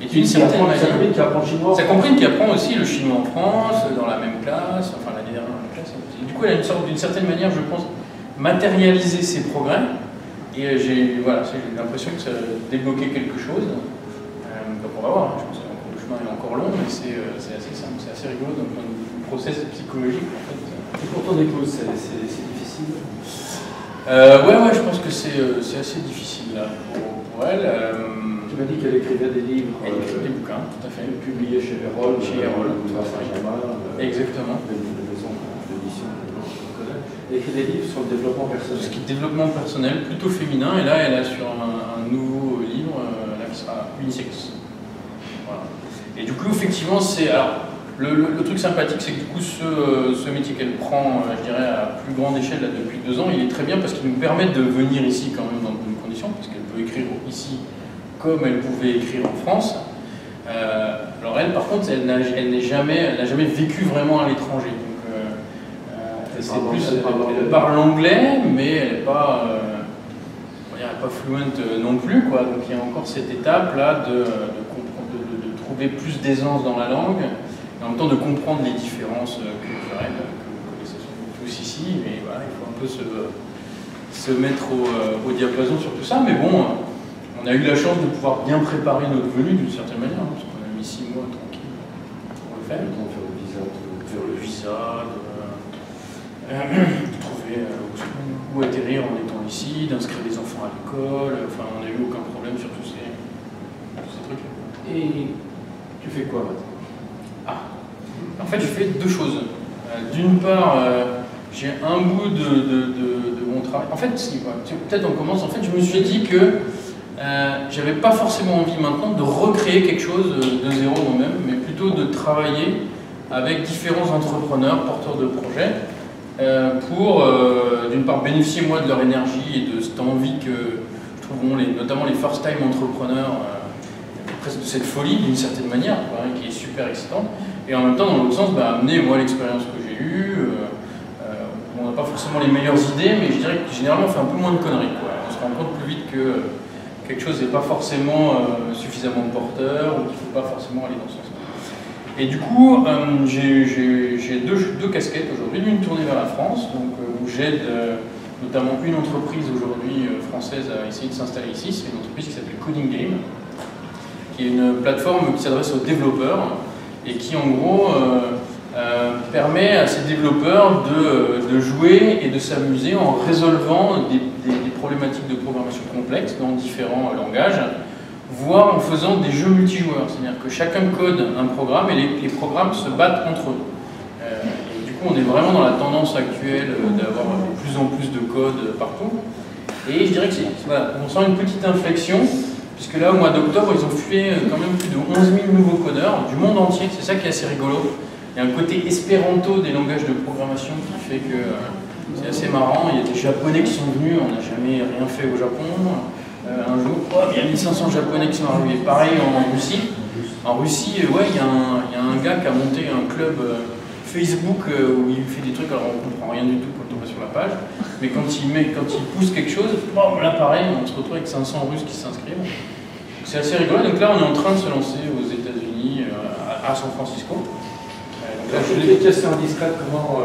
S5: Et d'une certaine manière.
S2: Sa copine qui apprend le chinois.
S5: Sa copine qui apprend aussi le chinois en France, dans la même classe, enfin l'année dernière dans la classe. Et du coup, elle a d'une certaine manière, je pense, matérialisé ses progrès. Et j'ai l'impression que ça a débloqué quelque chose. Donc on va voir, je pense que le chemin est encore long, mais c'est assez simple, c'est assez rigolo d'un point de vue process psychologique en fait.
S2: Et pour ton épouse, c'est difficile
S5: Ouais, je pense que c'est assez difficile là, pour elle.
S2: Tu m'as dit qu'elle écrivait des livres.
S5: Elle écrit des bouquins, tout à fait.
S2: Publiés chez Erol.
S5: Chez Erol,
S2: Saint-Germain.
S5: Exactement.
S2: Une maison d'édition qu'on connaît. Elle écrit des livres sur le développement personnel.
S5: Ce qui est développement personnel, plutôt féminin, et là elle a sur un nouveau livre là, qui sera unisex. Voilà. Et du coup, effectivement, c'est. Alors, le truc sympathique, c'est que du coup, ce métier qu'elle prend, je dirais, à plus grande échelle là, depuis 2 ans, il est très bien parce qu'il nous permet de venir ici quand même dans de bonnes conditions, parce qu'elle peut écrire ici comme elle pouvait écrire en France. Alors elle, par contre, elle n'a jamais vécu vraiment à l'étranger. Elle parle anglais, mais elle n'est pas, pas fluente non plus, quoi. Donc il y a encore cette étape là de trouver plus d'aisance dans la langue, et en même temps de comprendre les différences culturelles que connaissent tous ici. Mais voilà, il faut un peu se mettre au diapason sur tout ça. Mais bon, on a eu la chance de pouvoir bien préparer notre venue d'une certaine manière, hein, parce qu'on a mis 6 mois tranquille pour le faire.
S2: Faire le visa,
S5: de trouver où atterrir en étant ici, d'inscrire les enfants à l'école, enfin on n'a eu aucun problème sur tous ces trucs-là.
S2: Et tu fais quoi maintenant?
S5: En fait, je fais 2 choses. D'une part, j'ai un bout de mon travail. En fait, peut-être on commence. En fait, je me suis dit que j'avais pas forcément envie maintenant de recréer quelque chose de zéro moi-même, mais plutôt de travailler avec différents entrepreneurs, porteurs de projets, pour, d'une part, bénéficier moi de leur énergie et de cette envie que je trouve, notamment les first-time entrepreneurs, presque de cette folie d'une certaine manière, quoi, qui est super excitante, et en même temps, dans l'autre sens, amener moi l'expérience que j'ai eue. On n'a pas forcément les meilleures idées, mais je dirais que généralement on fait un peu moins de conneries, quoi. On se rend compte plus vite que quelque chose n'est pas forcément suffisamment porteur, ou qu'il ne faut pas forcément aller dans ce sens. Et du coup, j'ai deux casquettes aujourd'hui. L'une tournée vers la France, donc, où j'aide notamment une entreprise aujourd'hui française à essayer de s'installer ici. C'est une entreprise qui s'appelle Coding Game, qui est une plateforme qui s'adresse aux développeurs et qui en gros permet à ces développeurs de jouer et de s'amuser en résolvant des problématiques de programmation complexes dans différents langages, voire en faisant des jeux multijoueurs. C'est-à-dire que chacun code un programme et les programmes se battent entre eux. Et du coup, on est vraiment dans la tendance actuelle d'avoir de plus en plus de code partout. Et je dirais que voilà, on sent une petite inflexion, puisque là, au mois d'octobre, ils ont fait quand même plus de 11 000 nouveaux codeurs du monde entier. C'est ça qui est assez rigolo. Il y a un côté espéranto des langages de programmation qui fait que c'est assez marrant. Il y a des Japonais qui sont venus, on n'a jamais rien fait au Japon. Un jour, il y a 1500 Japonais qui sont arrivés. Pareil en Russie. En Russie, ouais, il y a un gars qui a monté un club Facebook où il fait des trucs, alors on ne comprend rien du tout quand on va sur la page. Mais quand il pousse quelque chose, là pareil, on se retrouve avec 500 Russes qui s'inscrivent. C'est assez rigolo. Donc là, on est en train de se lancer aux États-Unis, à San Francisco.
S2: Là, j'ai une question discrète, comment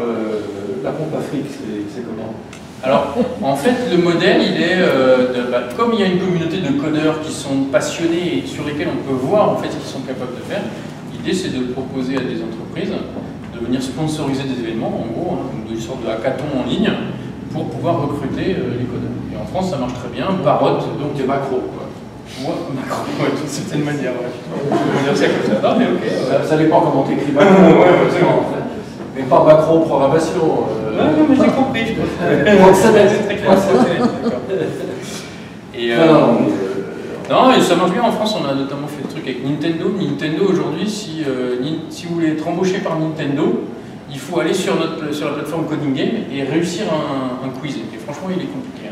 S2: la pompe Afrique, c'est comment?
S5: Alors, en fait, le modèle, il est, comme il y a une communauté de codeurs qui sont passionnés et sur lesquels on peut voir en fait ce qu'ils sont capables de faire, l'idée c'est de proposer à des entreprises de venir sponsoriser des événements, en gros, une sorte de hackathon en ligne, pour pouvoir recruter les codeurs. Et en France, ça marche très bien. Parrot,
S2: donc des macros, quoi.
S5: Ouais, macro, ouais, d'une certaine manière, ouais. On va dire ça comme ça. Non, mais ok.
S2: Ça dépend comment tu écris macro, en fait. Mais pas macro programmation.
S5: Non, mais j'ai compris, je pense.
S2: C'est très clair.
S5: Et non, et ça marche bien en France. On a notamment fait le truc avec Nintendo. Nintendo aujourd'hui, si vous voulez être embauché par Nintendo, il faut aller sur la plateforme Coding Game et réussir un quiz. Et franchement, il est compliqué.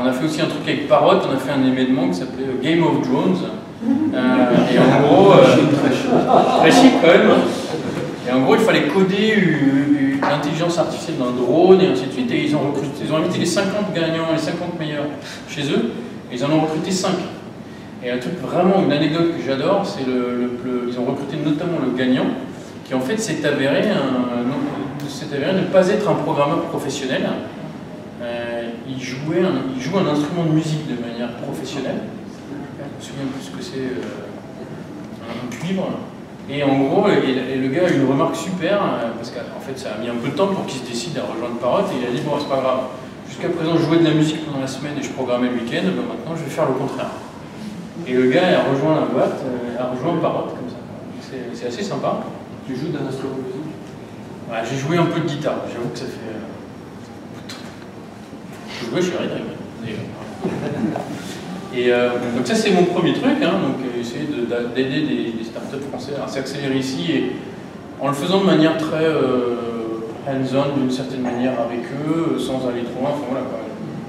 S5: On a fait aussi un truc avec Parrot. On a fait un événement qui s'appelait Game of Drones. Et en gros, très chic quand même. Et en gros, il fallait coder l'intelligence artificielle d'un drone et ainsi de suite. Et ils ont invité les 50 gagnants, les 50 meilleurs chez eux. Et ils en ont recruté 5. Et un truc vraiment, une anecdote que j'adore, c'est ils ont recruté notamment le gagnant, qui en fait s'est avéré ne pas être un programmeur professionnel. Il joue un instrument de musique de manière professionnelle. Je me souviens plus ce que c'est, un cuivre. Et en gros, le gars a eu une remarque super, parce qu'en fait ça a mis un peu de temps pour qu'il se décide à rejoindre Parrot, et il a dit bon c'est pas grave, jusqu'à présent je jouais de la musique pendant la semaine et je programmais le week-end, ben maintenant je vais faire le contraire. Et le gars a rejoint la boîte, a rejoint Parrot comme ça. C'est assez sympa.
S2: Tu joues d'un instrument de musique?
S5: Ouais, j'ai joué un peu de guitare, j'avoue que ça fait... Je jouais chez Red Ring. Et donc ça c'est mon premier truc, hein, donc essayer d'aider des startups français à s'accélérer ici, et en le faisant de manière très hands-on d'une certaine manière avec eux, sans aller trop loin, enfin voilà,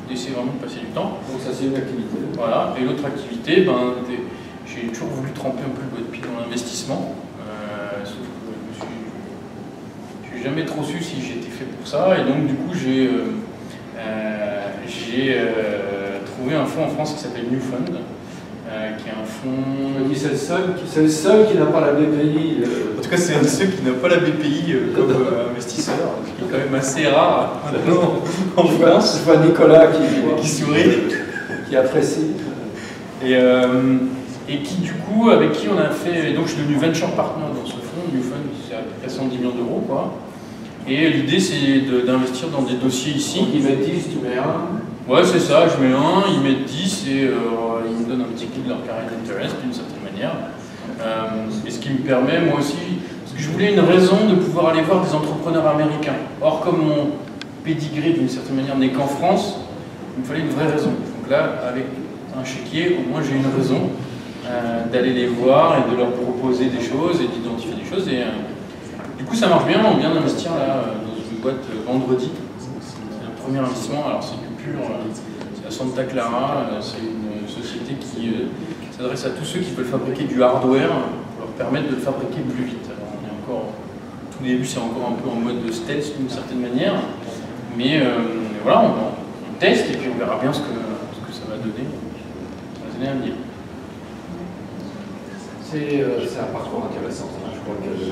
S5: d'essayer vraiment de passer du temps.
S2: Donc ça c'est une activité.
S5: Voilà, et l'autre activité, j'ai toujours voulu tremper un peu le pied dans l'investissement, sauf que je n'ai jamais trop su si j'étais fait pour ça, et donc du coup j'ai trouvé un fonds en France qui s'appelle New Fund, qui est un fonds...
S2: C'est le seul qui n'a pas la BPI.
S5: En tout cas, c'est un de ceux qui n'a pas la BPI comme investisseur, ce qui est quand même assez rare en France.
S2: Je vois Nicolas
S5: qui sourit,
S2: qui apprécie.
S5: Et qui, du coup, avec qui on a fait... Donc, je suis devenu venture partner dans ce fonds. New Fund, c'est à peu près 110 millions d'euros, quoi. Et l'idée, c'est d'investir dans des dossiers ici.
S2: Donc, ils mettent 10, tu mets 1.
S5: Ouais, c'est ça, je mets 1, ils mettent 10 et ils me donnent un petit clip de leur carré d'intérêt d'une certaine manière. Et ce qui me permet, moi aussi, parce que je voulais une raison de pouvoir aller voir des entrepreneurs américains. Or, comme mon pedigree d'une certaine manière n'est qu'en France, il me fallait une vraie raison. Donc là, avec un chéquier, au moins j'ai une raison d'aller les voir et de leur proposer des choses et d'identifier des choses. Et du coup, ça marche bien, on vient d'investir là dans une boîte vendredi. C'est un premier investissement, alors c'est du pur, c'est à Santa Clara, c'est une société qui s'adresse à tous ceux qui veulent fabriquer du hardware pour leur permettre de le fabriquer plus vite. Alors on est encore, tout début c'est encore un peu en mode de stealth d'une certaine manière, mais voilà, on teste et puis on verra bien ce que ça va donner dans les années à venir.
S2: C'est un parcours intéressant, je crois que je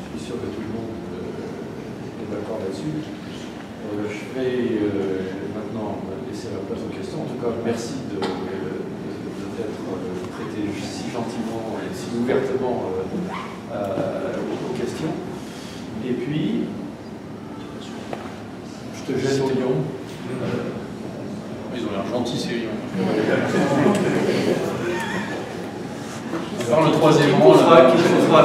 S2: suis sûr que tout le monde est d'accord là-dessus. Je vais maintenant laisser la place aux questions. En tout cas, merci de t'être prêté si gentiment et si ouvertement aux questions. Et puis, je te jette au lion.
S5: Ils ont l'air gentils, ces lions. troisième rang. Qui posera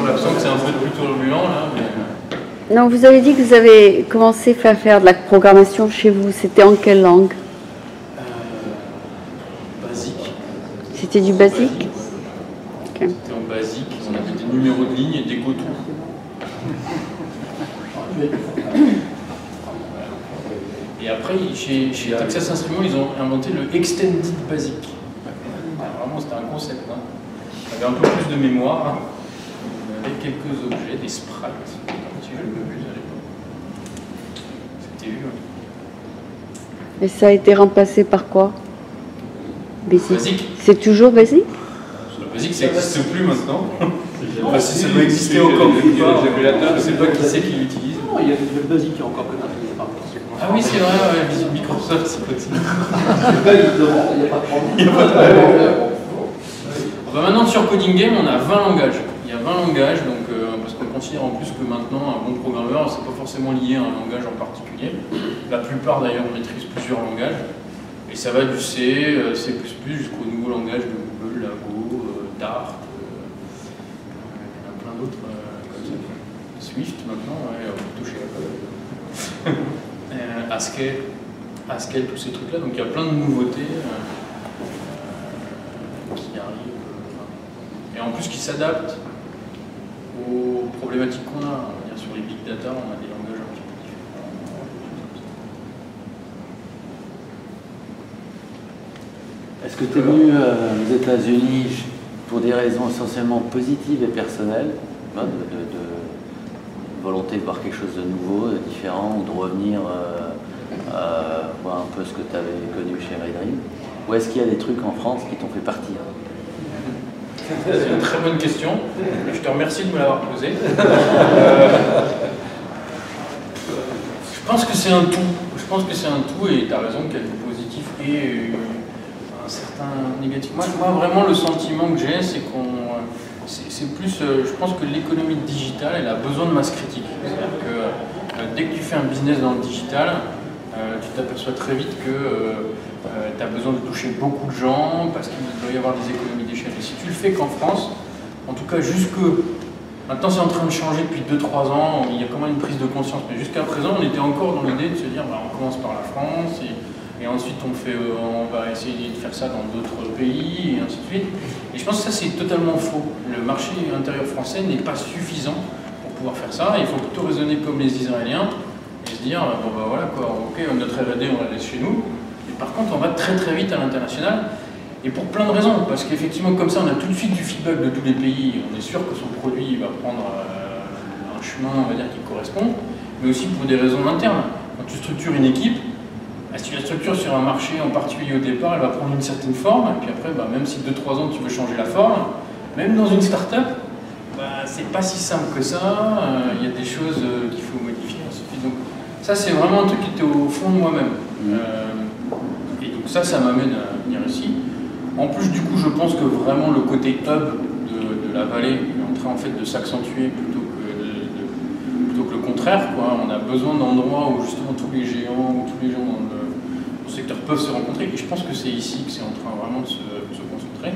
S5: l'absent, que c'est un peu plus turbulent là. Mais...
S6: Non, vous avez dit que vous avez commencé à faire de la programmation chez vous. C'était en quelle langue?
S5: Basique.
S6: C'était du basique?
S5: C'était en basique. On avait des numéros de ligne et des cotons. Et après, chez Texas Instruments, ils ont inventé le Extended Basic. Vraiment, c'était un concept. Hein. On avait un peu plus de mémoire. On avait quelques objets, des sprites. Un petit jeu de bus à l'époque. C'était vu.
S6: Et ça a été remplacé par quoi?
S5: Basic.
S6: C'est toujours basique?
S5: Le Basic, ça n'existe plus maintenant. Enfin, si ça doit exister encore quelque part, je ne sais pas qui c'est qui l'utilise.
S1: Non, il y a le Basic qui est encore peut-être.
S5: Ah oui, c'est vrai, ouais, Microsoft, c'est possible.
S1: Il n'y a pas de problème.
S5: Maintenant, sur Coding Game, on a 20 langages. Il y a 20 langages, donc, parce qu'on considère en plus que maintenant, un bon programmeur, c'est pas forcément lié à un langage en particulier. La plupart, d'ailleurs, maîtrisent plusieurs langages. Et ça va du C, C++, jusqu'au nouveau langage de Google, Lago, Dart, il y en a plein d'autres comme ça. Swift, maintenant, ouais, on peut toucher à code. Haskell, tous ces trucs-là. Donc il y a plein de nouveautés qui arrivent. Et en plus qui s'adaptent aux problématiques qu'on a. On va dire sur les big data, on a des langages un petit peu différents.
S7: Est-ce que tu es venu aux États-Unis pour des raisons essentiellement positives et personnelles, hein, de volonté de voir quelque chose de nouveau, de différent, ou de revenir voir un peu ce que tu avais connu chez Redream? Ou est-ce qu'il y a des trucs en France qui t'ont fait partir?
S5: C'est une très bonne question. Je te remercie de me l'avoir posée. Je pense que c'est un tout. Je pense que c'est un tout et tu as raison qu'il y a du positif et un certain négatif. Moi, vraiment, le sentiment que j'ai, c'est qu'on... C'est plus, je pense que l'économie digitale, elle a besoin de masse critique. C'est-à-dire que dès que tu fais un business dans le digital, tu t'aperçois très vite que tu as besoin de toucher beaucoup de gens parce qu'il doit y avoir des économies d'échelle. Et si tu le fais qu'en France, en tout cas jusque... Maintenant c'est en train de changer depuis 2-3 ans, il y a quand même une prise de conscience. Mais jusqu'à présent, on était encore dans l'idée de se dire, bah, on commence par la France et ensuite on va essayer de faire ça dans d'autres pays et ainsi de suite. Et je pense que ça c'est totalement faux. Le marché intérieur français n'est pas suffisant pour pouvoir faire ça. Il faut plutôt raisonner comme les Israéliens et se dire, bon bah voilà quoi, ok, notre R&D on la laisse chez nous. Et par contre on va très très vite à l'international. Et pour plein de raisons, parce qu'effectivement comme ça on a tout de suite du feedback de tous les pays. On est sûr que son produit va prendre un chemin, on va dire, qui correspond. Mais aussi pour des raisons internes. Quand tu structures une équipe, si tu la structures sur un marché en particulier au départ, elle va prendre une certaine forme, et puis après, même si 2-3 ans tu veux changer la forme, même dans une start-up, c'est pas si simple que ça, il y a des choses qu'il faut modifier, ainsi de suite. Donc ça c'est vraiment un truc qui était au fond de moi-même. Et donc ça m'amène à venir ici. En plus du coup je pense que vraiment le côté hub de la vallée est en train en fait de s'accentuer plutôt que le contraire, quoi. On a besoin d'endroits où justement tous les géants ou tous les gens dans le secteur peuvent se rencontrer et je pense que c'est ici que c'est en train vraiment de se concentrer.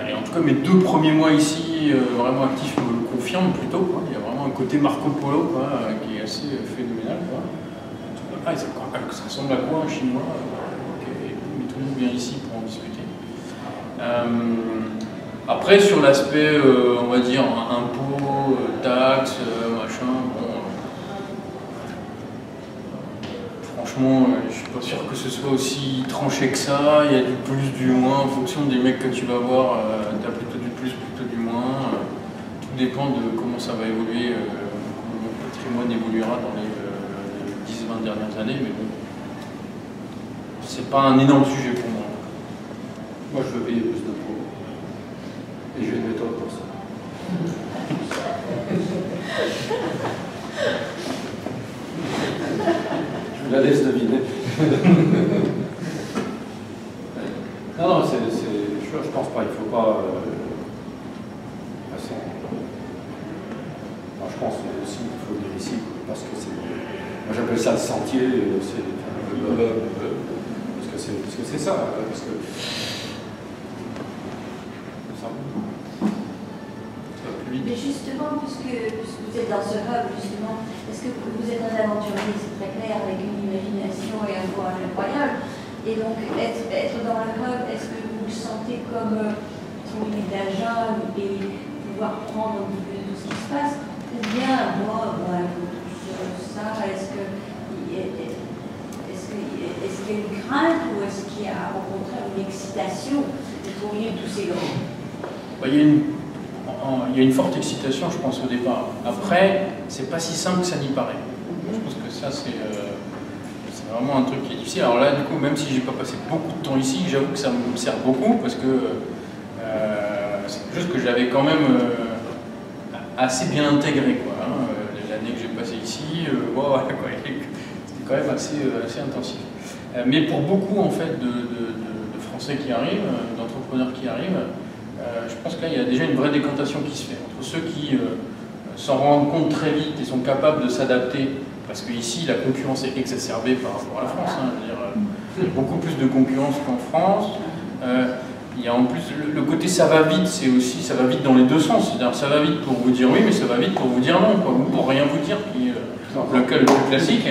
S5: Et en tout cas mes 2 premiers mois ici vraiment actifs me le confirment plutôt, quoi. Il y a vraiment un côté Marco Polo, quoi, qui est assez phénoménal, quoi. Ça ressemble à quoi un chinois, okay. Mais tout le monde vient ici pour en discuter. Après sur l'aspect on va dire impôts, taxes, machin, bon, franchement je suis pas sûr que ce soit aussi tranché que ça. Il y a du plus, du moins en fonction des mecs que tu vas voir. Tu as plutôt du plus, plutôt du moins. Tout dépend de comment ça va évoluer, comment mon patrimoine évoluera dans les 10-20 dernières années, mais bon, c'est pas un énorme sujet pour moi.
S2: Moi je veux payer plus d'impôts. Et j'ai une méthode pour ça. Je vous la laisse deviner. Non, je pense pas, il faut pas passer. Je pense aussi qu'il faut venir ici, parce que c'est... Moi j'appelle ça le sentier, parce que c'est ça, parce que...
S8: Mais justement, puisque vous êtes dans ce hub, justement, est-ce que vous êtes un aventurier, c'est très clair, avec une imagination et un courage incroyable. Et donc, être dans le hub, est-ce que vous le sentez comme une d'agent et pouvoir prendre un petit peu de tout ce qui se passe? Ou bien, moi, ça, est-ce qu'il y a une crainte ou est-ce qu'il y a au contraire une excitation au milieu de tous ces grands?
S5: Il y a une forte excitation, je pense, au départ. Après, c'est pas si simple que ça n'y paraît. Je pense que ça, c'est vraiment un truc qui est difficile. Alors là, du coup, même si j'ai pas passé beaucoup de temps ici, j'avoue que ça me sert beaucoup parce que c'est quelque chose que j'avais quand même assez bien intégré, quoi. Hein. L'année que j'ai passée ici, c'était quand même assez intensif. Mais pour beaucoup, en fait, de Français qui arrivent, d'entrepreneurs qui arrivent, je pense que là, il y a déjà une vraie décantation qui se fait entre ceux qui s'en rendent compte très vite et sont capables de s'adapter, parce qu'ici, la concurrence est exacerbée par rapport à la France. Hein. Je veux dire, il y a beaucoup plus de concurrence qu'en France. Il y a en plus le côté ça va vite, c'est aussi ça va vite dans les deux sens. C'est-à-dire ça va vite pour vous dire oui, mais ça va vite pour vous dire non, quoi, ou pour rien vous dire, qui est le cas le plus classique.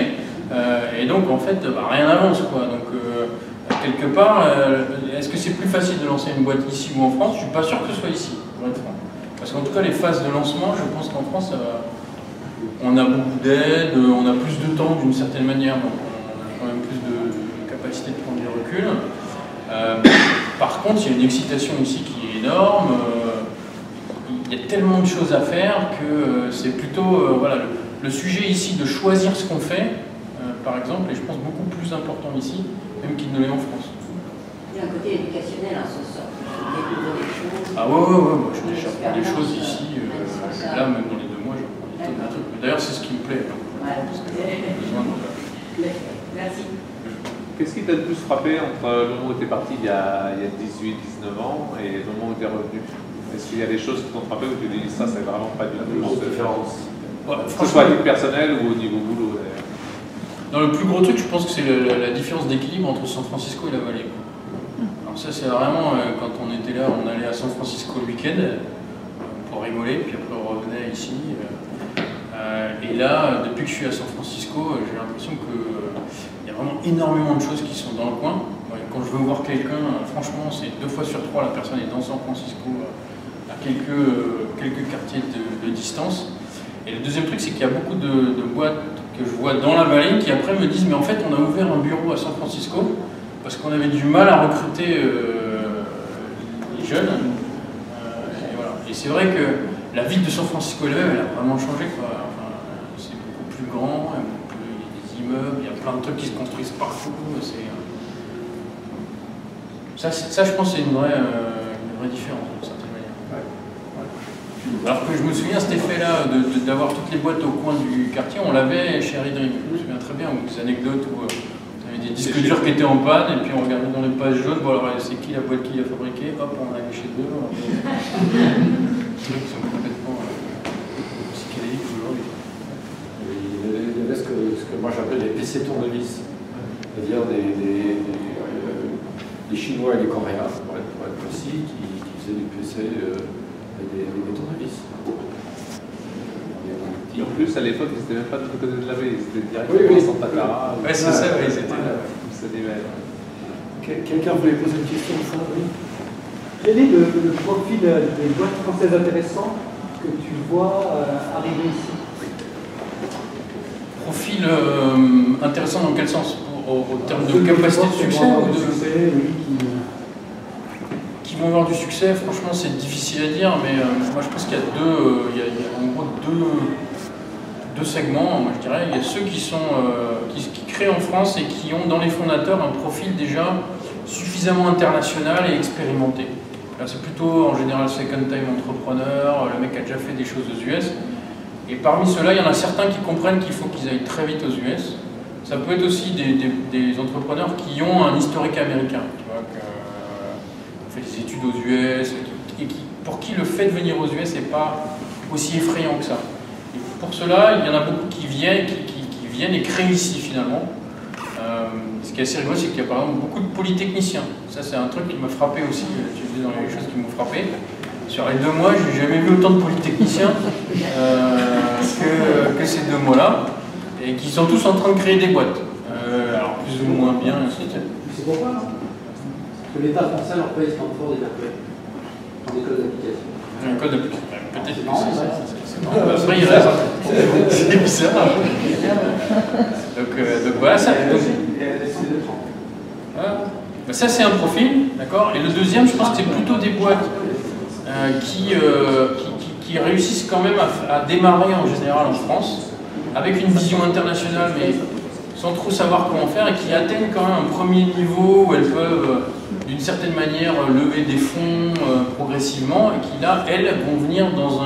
S5: Et donc, en fait, rien n'avance, quoi. Donc, quelque part, est-ce que c'est plus facile de lancer une boîte ici ou en France? Je ne suis pas sûr que ce soit ici, pour être franc. Parce qu'en tout cas, les phases de lancement, je pense qu'en France, on a beaucoup d'aide, on a plus de temps d'une certaine manière, donc on a quand même plus de capacité de prendre du recul. Par contre, il y a une excitation ici qui est énorme. Il y a tellement de choses à faire que c'est plutôt voilà, le sujet ici de choisir ce qu'on fait, par exemple, est je pense beaucoup plus important ici, même qu'il ne l'est en France.
S8: Il y a un côté éducationnel en ce sens. Découvrir des choses.
S5: Ah ouais, moi j'apprends des choses ici. Là, même dans les 2 mois, j'apprends des tonnes de trucs. D'ailleurs, c'est ce qui me plaît. Parce que j'ai besoin de...
S8: Merci.
S4: Qu'est-ce qui t'a le plus frappé entre le moment où tu es parti il y a 18-19 ans et le moment où tu es revenu? Est-ce qu'il y a des choses qui t'ont frappé où tu dis ça, c'est vraiment pas du tout cette différence? Que ce soit à titre personnel ou au niveau boulot d'ailleurs.
S5: Non, le plus gros truc, je pense que c'est la différence d'équilibre entre San Francisco et la vallée. Alors ça, c'est vraiment, quand on était là, on allait à San Francisco le week-end pour rigoler, puis après on revenait ici. Et là, depuis que je suis à San Francisco, j'ai l'impression qu'il y a vraiment énormément de choses qui sont dans le coin. Quand je veux voir quelqu'un, franchement, c'est 2 fois sur 3, la personne est dans San Francisco, à quelques quartiers de distance. Et le deuxième truc, c'est qu'il y a beaucoup de boîtes que je vois dans la vallée qui après me disent mais en fait on a ouvert un bureau à San Francisco parce qu'on avait du mal à recruter les jeunes. Et, voilà. Et c'est vrai que la ville de San Francisco elle a vraiment changé, quoi. Enfin, c'est beaucoup plus grand, il y a des immeubles, il y a plein de trucs qui se construisent partout. Ça je pense c'est une vraie différence d'une certaine manière. Alors que je me souviens, cet effet-là, d'avoir toutes les boîtes au coin du quartier, on l'avait chez Harry Dream. Je me souviens très bien, des anecdotes où on avait des disques durs qui étaient en panne, et puis on regardait dans les pages jaunes, bon alors c'est qui la boîte qui l'a fabriquée, hop, on allait chez eux. Des trucs qui sont complètement psychédéliques aujourd'hui.
S2: Il y avait ce que moi j'appelle les PC tournevis, c'est-à-dire des Chinois et des Coréens, pour être précis, qui faisaient du PC. Des tournevis.
S4: Et en plus, à l'époque, ils n'étaient même pas de l'autre côté de la baie, ils étaient directement à Santa Clara.
S5: Oui, c'est ça, oui, c'était là.
S2: Quelqu'un voulait poser une question de ça? Oui.
S9: Quel est le profil des boîtes françaises intéressantes que tu vois arriver ici?
S5: Profil intéressant dans quel sens? Au terme de capacité de succès ou de... Qui vont avoir du succès, franchement c'est difficile à dire, mais moi je pense qu'il y a en gros deux segments, moi je dirais. Il y a ceux qui créent en France et qui ont dans les fondateurs un profil déjà suffisamment international et expérimenté. Là c'est plutôt en général second time entrepreneur, le mec a déjà fait des choses aux US. Et parmi ceux-là, il y en a certains qui comprennent qu'il faut qu'ils aillent très vite aux US. Ça peut être aussi des entrepreneurs qui ont un historique américain, tu vois, fait des études aux US, et pour qui le fait de venir aux US n'est pas aussi effrayant que ça. Et pour cela, il y en a beaucoup qui viennent et créent ici finalement. Ce qui est assez rigolo, c'est qu'il y a par exemple beaucoup de polytechniciens. Ça, c'est un truc qui m'a frappé aussi, tu disais dans les choses qui m'ont frappé. Sur les 2 mois, j'ai jamais vu autant de polytechniciens que ces 2 mois-là, et qui sont tous en train de créer des boîtes. Alors plus ou moins bien, ainsi de suite.
S9: C'est pourquoi? Parce que l'État français leur paye Stanford et Berkeley en école d'application.
S5: Un code d'application. Peut-être que c'est ça. Après, il reste. C'est bizarre. Donc voilà, ça. Ça, c'est un profil, d'accord. Et le deuxième, je pense que c'est plutôt des boîtes qui réussissent quand même à démarrer en général en France, avec une vision internationale, mais sans trop savoir comment faire, et qui atteignent quand même un premier niveau où elles peuvent, d'une certaine manière, lever des fonds progressivement, et qui là, elles, vont venir dans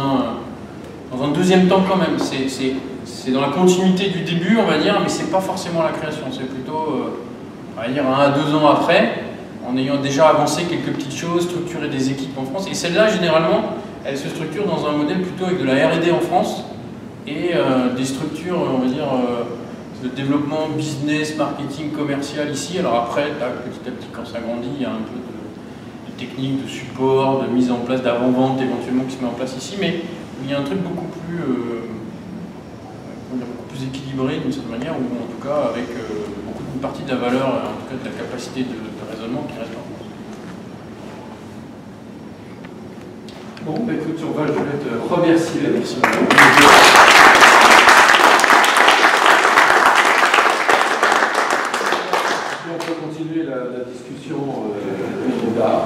S5: un deuxième temps quand même. C'est dans la continuité du début, on va dire, mais c'est pas forcément la création, c'est plutôt, on va dire, 1 à 2 ans après, en ayant déjà avancé quelques petites choses, structuré des équipes en France. Et celle-là, généralement, elle se structure dans un modèle plutôt avec de la R&D en France, et des structures, on va dire, de développement business, marketing, commercial ici. Alors après, là, petit à petit, quand ça grandit, il y a un peu de technique, de support, de mise en place, d'avant-vente éventuellement qui se met en place ici, mais il y a un truc beaucoup plus équilibré d'une certaine manière, ou en tout cas avec une partie de la valeur, en tout cas de la capacité de raisonnement qui reste en France.
S2: Bon, bah, écoute, je vais te remercier. Merci. On peut continuer la discussion plus tard.